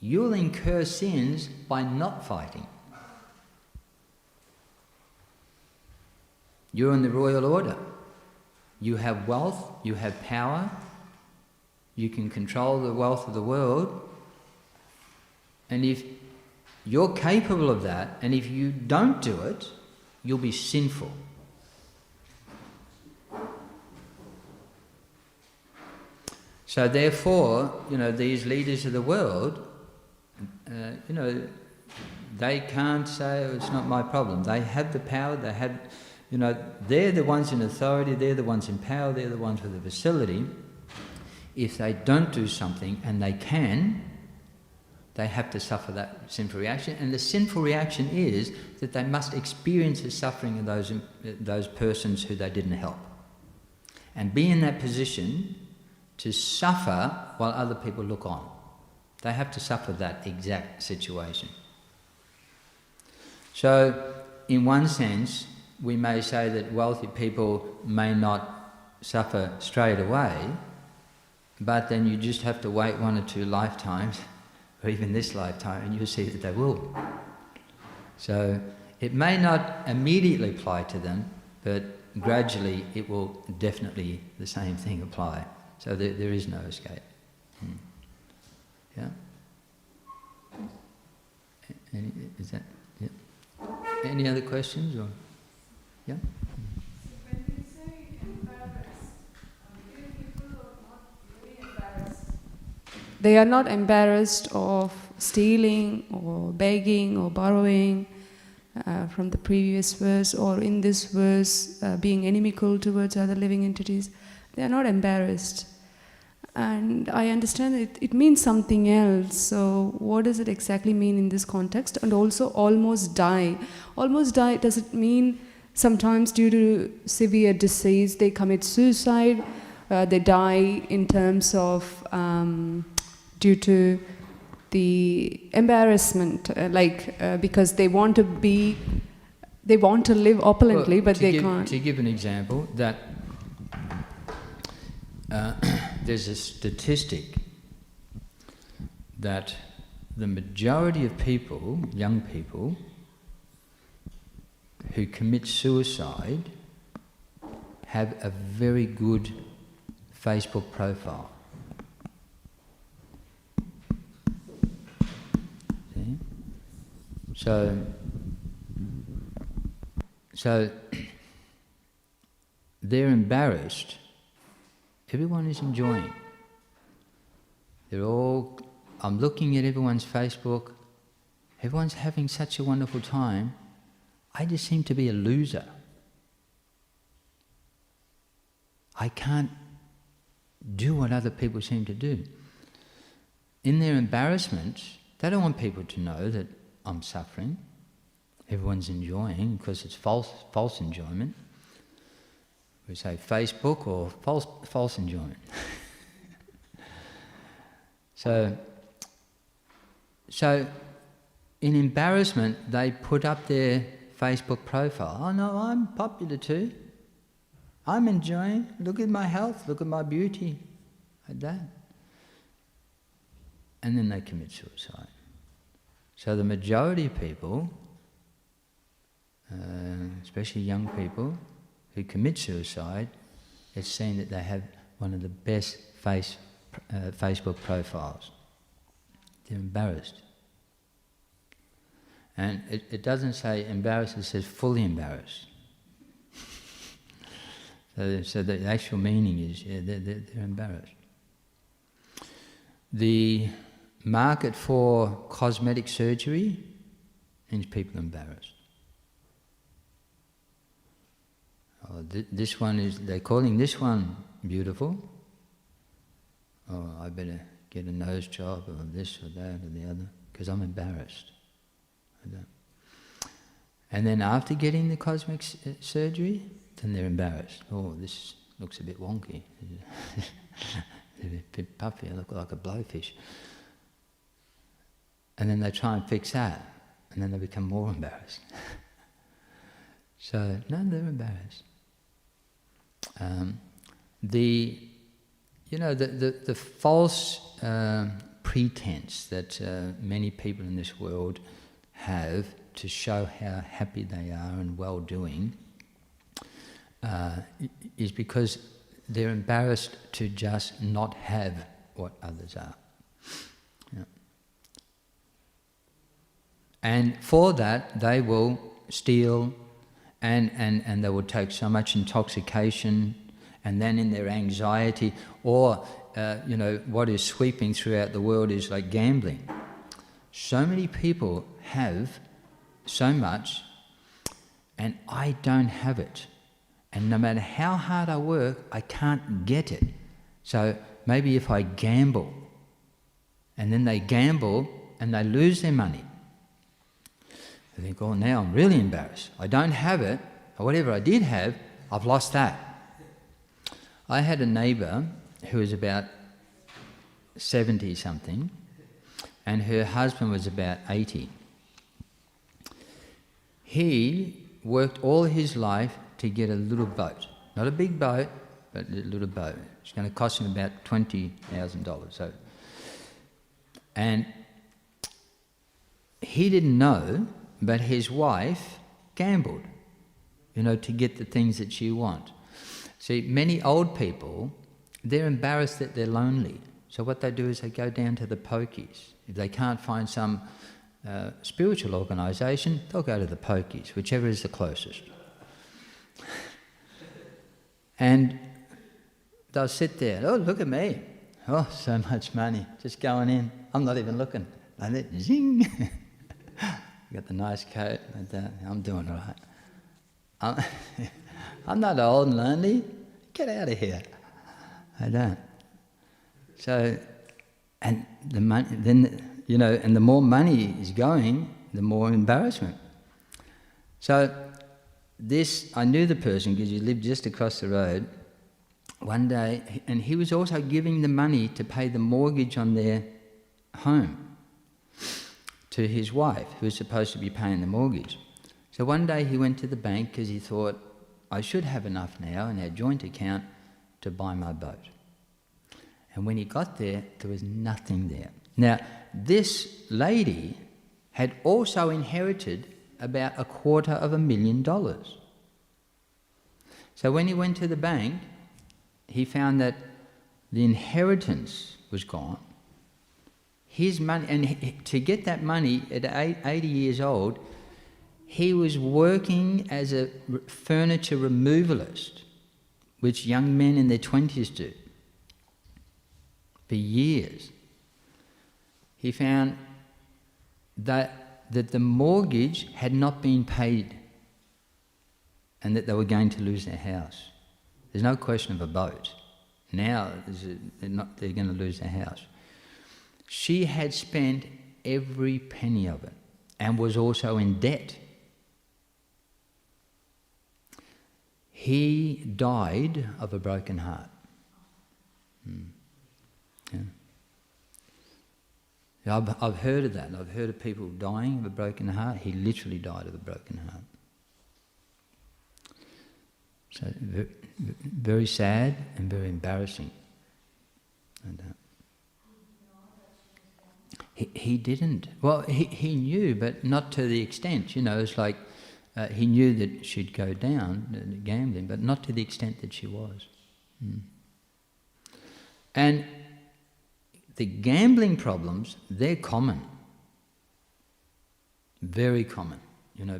Speaker 1: you'll incur sins by not fighting. You're in the royal order. You have wealth, you have power, you can control the wealth of the world, and if you're capable of that, and if you don't do it, you'll be sinful. So therefore, these leaders of the world, they can't say, oh, it's not my problem. They have the power, they're the ones in authority, they're the ones in power, they're the ones with the facility. If they don't do something, and they can, they have to suffer that sinful reaction. And the sinful reaction is that they must experience the suffering of those persons who they didn't help. And be in that position to suffer while other people look on. They have to suffer that exact situation. So, in one sense, we may say that wealthy people may not suffer straight away, but then you just have to wait 1 or 2 lifetimes, or even this lifetime, and you'll see that they will. So it may not immediately apply to them, but gradually it will definitely the same thing apply. So there is no escape. Yeah? Is that... Yeah. Any other questions? Or yeah?
Speaker 3: When you say embarrassed, people are not really embarrassed. They are not embarrassed of stealing or begging or borrowing from the previous verse, or in this verse being inimical towards other living entities. They are not embarrassed. And I understand it means something else. So what does it exactly mean in this context? And also almost die. Almost die, does it mean sometimes due to severe disease they commit suicide? They die in terms of due to the embarrassment, because they want to live opulently, but they can't.
Speaker 1: To give an example, that there's a statistic that the majority of people, young people, who commit suicide have a very good Facebook profile. See? So they're embarrassed. Everyone is enjoying. I'm looking at everyone's Facebook. Everyone's having such a wonderful time. I just seem to be a loser. I can't do what other people seem to do. In their embarrassment, they don't want people to know that I'm suffering. Everyone's enjoying, because it's false enjoyment. We say Facebook or false enjoyment. So in embarrassment, they put up their Facebook profile. Oh no, I'm popular too. I'm enjoying. Look at my health. Look at my beauty. Like that. And then they commit suicide. So the majority of people, especially young people, who commit suicide, it's seen that they have one of the best Facebook profiles. They're embarrassed. And it doesn't say embarrassed, it says fully embarrassed. So the actual meaning is, they're embarrassed. The market for cosmetic surgery means people are embarrassed. Oh, this one they're calling this one beautiful. Oh, I better get a nose job or this or that or the other, because I'm embarrassed. And then after getting the cosmetic surgery, then they're embarrassed. Oh, this looks a bit wonky. A bit puffy, I look like a blowfish. And then they try and fix that, and then they become more embarrassed. So, no, they're embarrassed. The false pretense that many people in this world have to show how happy they are and well-doing is because they're embarrassed to just not have what others are. Yeah. And for that, they will steal and they will take so much intoxication, and then in their anxiety, or what is sweeping throughout the world is like gambling. So many people have so much, and I don't have it. And no matter how hard I work, I can't get it. So maybe if I gamble, and then they gamble, and they lose their money. They think, oh, now I'm really embarrassed. I don't have it, or whatever I did have, I've lost that. I had a neighbour who was about 70-something, and her husband was about 80. He worked all his life to get a little boat. Not a big boat, but a little boat. It's going to cost him about $20,000. So, and he didn't know, but his wife gambled, to get the things that she wants. See, many old people, they're embarrassed that they're lonely. So what they do is they go down to the pokies. If they can't find some spiritual organisation, they'll go to the pokies, whichever is the closest. And they'll sit there, oh, look at me. Oh, so much money, just going in. I'm not even looking. Like that, zing. Got the nice coat, like that. I'm doing all right. I'm not old and lonely. Get out of here. I don't. So, and the money, then, and the more money is going, the more embarrassment. So, I knew the person because he lived just across the road one day, and he was also giving the money to pay the mortgage on their home to his wife, who was supposed to be paying the mortgage. So one day he went to the bank because he thought, I should have enough now in our joint account to buy my boat. And when he got there, there was nothing there. Now, this lady had also inherited about $250,000. So when he went to the bank, he found that the inheritance was gone. His money, and to get that money at 80 years old, he was working as a furniture removalist, which young men in their 20s do, for years. He found that the mortgage had not been paid and that they were going to lose their house. There's no question of a boat. Now they're going to lose their house. She had spent every penny of it and was also in debt. He died of a broken heart. Yeah. I've heard of that. I've heard of people dying of a broken heart. He literally died of a broken heart. So very sad and very embarrassing. And, he didn't. Well, he knew, but not to the extent. It's like he knew that she'd go down gambling, but not to the extent that she was. And the gambling problems, they're common. Very common.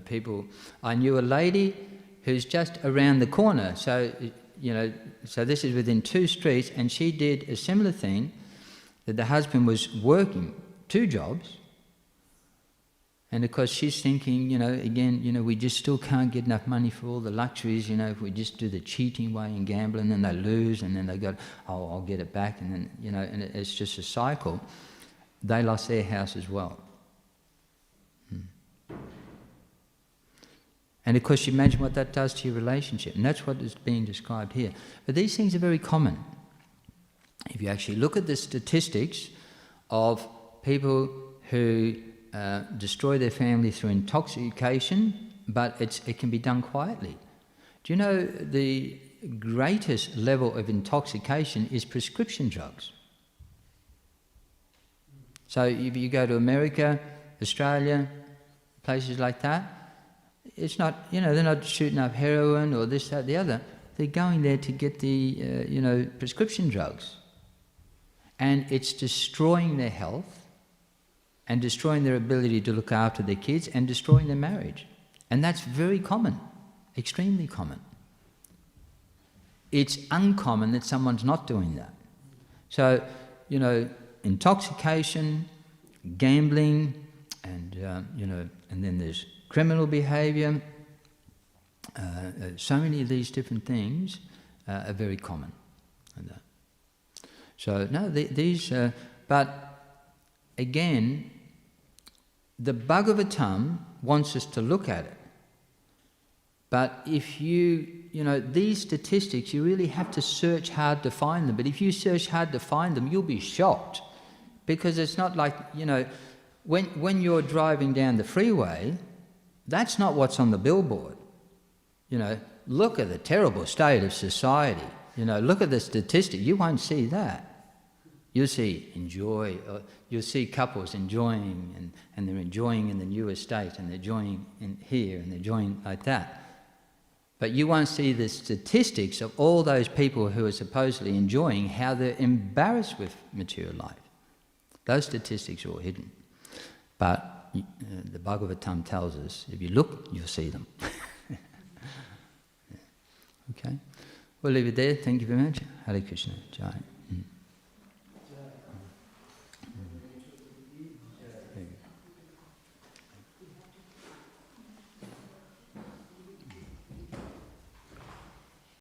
Speaker 1: People... I knew a lady who's just around the corner, so this is within 2 streets, and she did a similar thing, that the husband was working 2 jobs, and of course she's thinking, we just still can't get enough money for all the luxuries, if we just do the cheating way in gambling, and they lose, and then they go, oh, I'll get it back, and then, and it's just a cycle. They lost their house as well. And of course, you imagine what that does to your relationship, and that's what is being described here. But these things are very common. If you actually look at the statistics of people who destroy their family through intoxication, but it can be done quietly. Do you know the greatest level of intoxication is prescription drugs? So if you go to America, Australia, places like that, it's not, they're not shooting up heroin or this, that, the other. They're going there to get the, prescription drugs. And it's destroying their health and destroying their ability to look after their kids and destroying their marriage. And that's very common, extremely common. It's uncommon that someone's not doing that. So, intoxication, gambling, and, and then there's criminal behaviour. So many of these different things are very common. So, no, these... but, again, the Bhagavatam wants us to look at it. But if these statistics, you really have to search hard to find them. But if you search hard to find them, you'll be shocked. Because it's not like, when you're driving down the freeway, that's not what's on the billboard. Look at the terrible state of society. Look at the statistic. You won't see that. You'll see you'll see couples enjoying, and they're enjoying in the new estate, and they're enjoying in here, and they're enjoying like that. But you won't see the statistics of all those people who are supposedly enjoying, how they're embarrassed with material life. Those statistics are all hidden. But the Bhagavatam tells us, if you look, you'll see them. Okay? We'll leave it there. Thank you very much. Hare Krishna. Jai.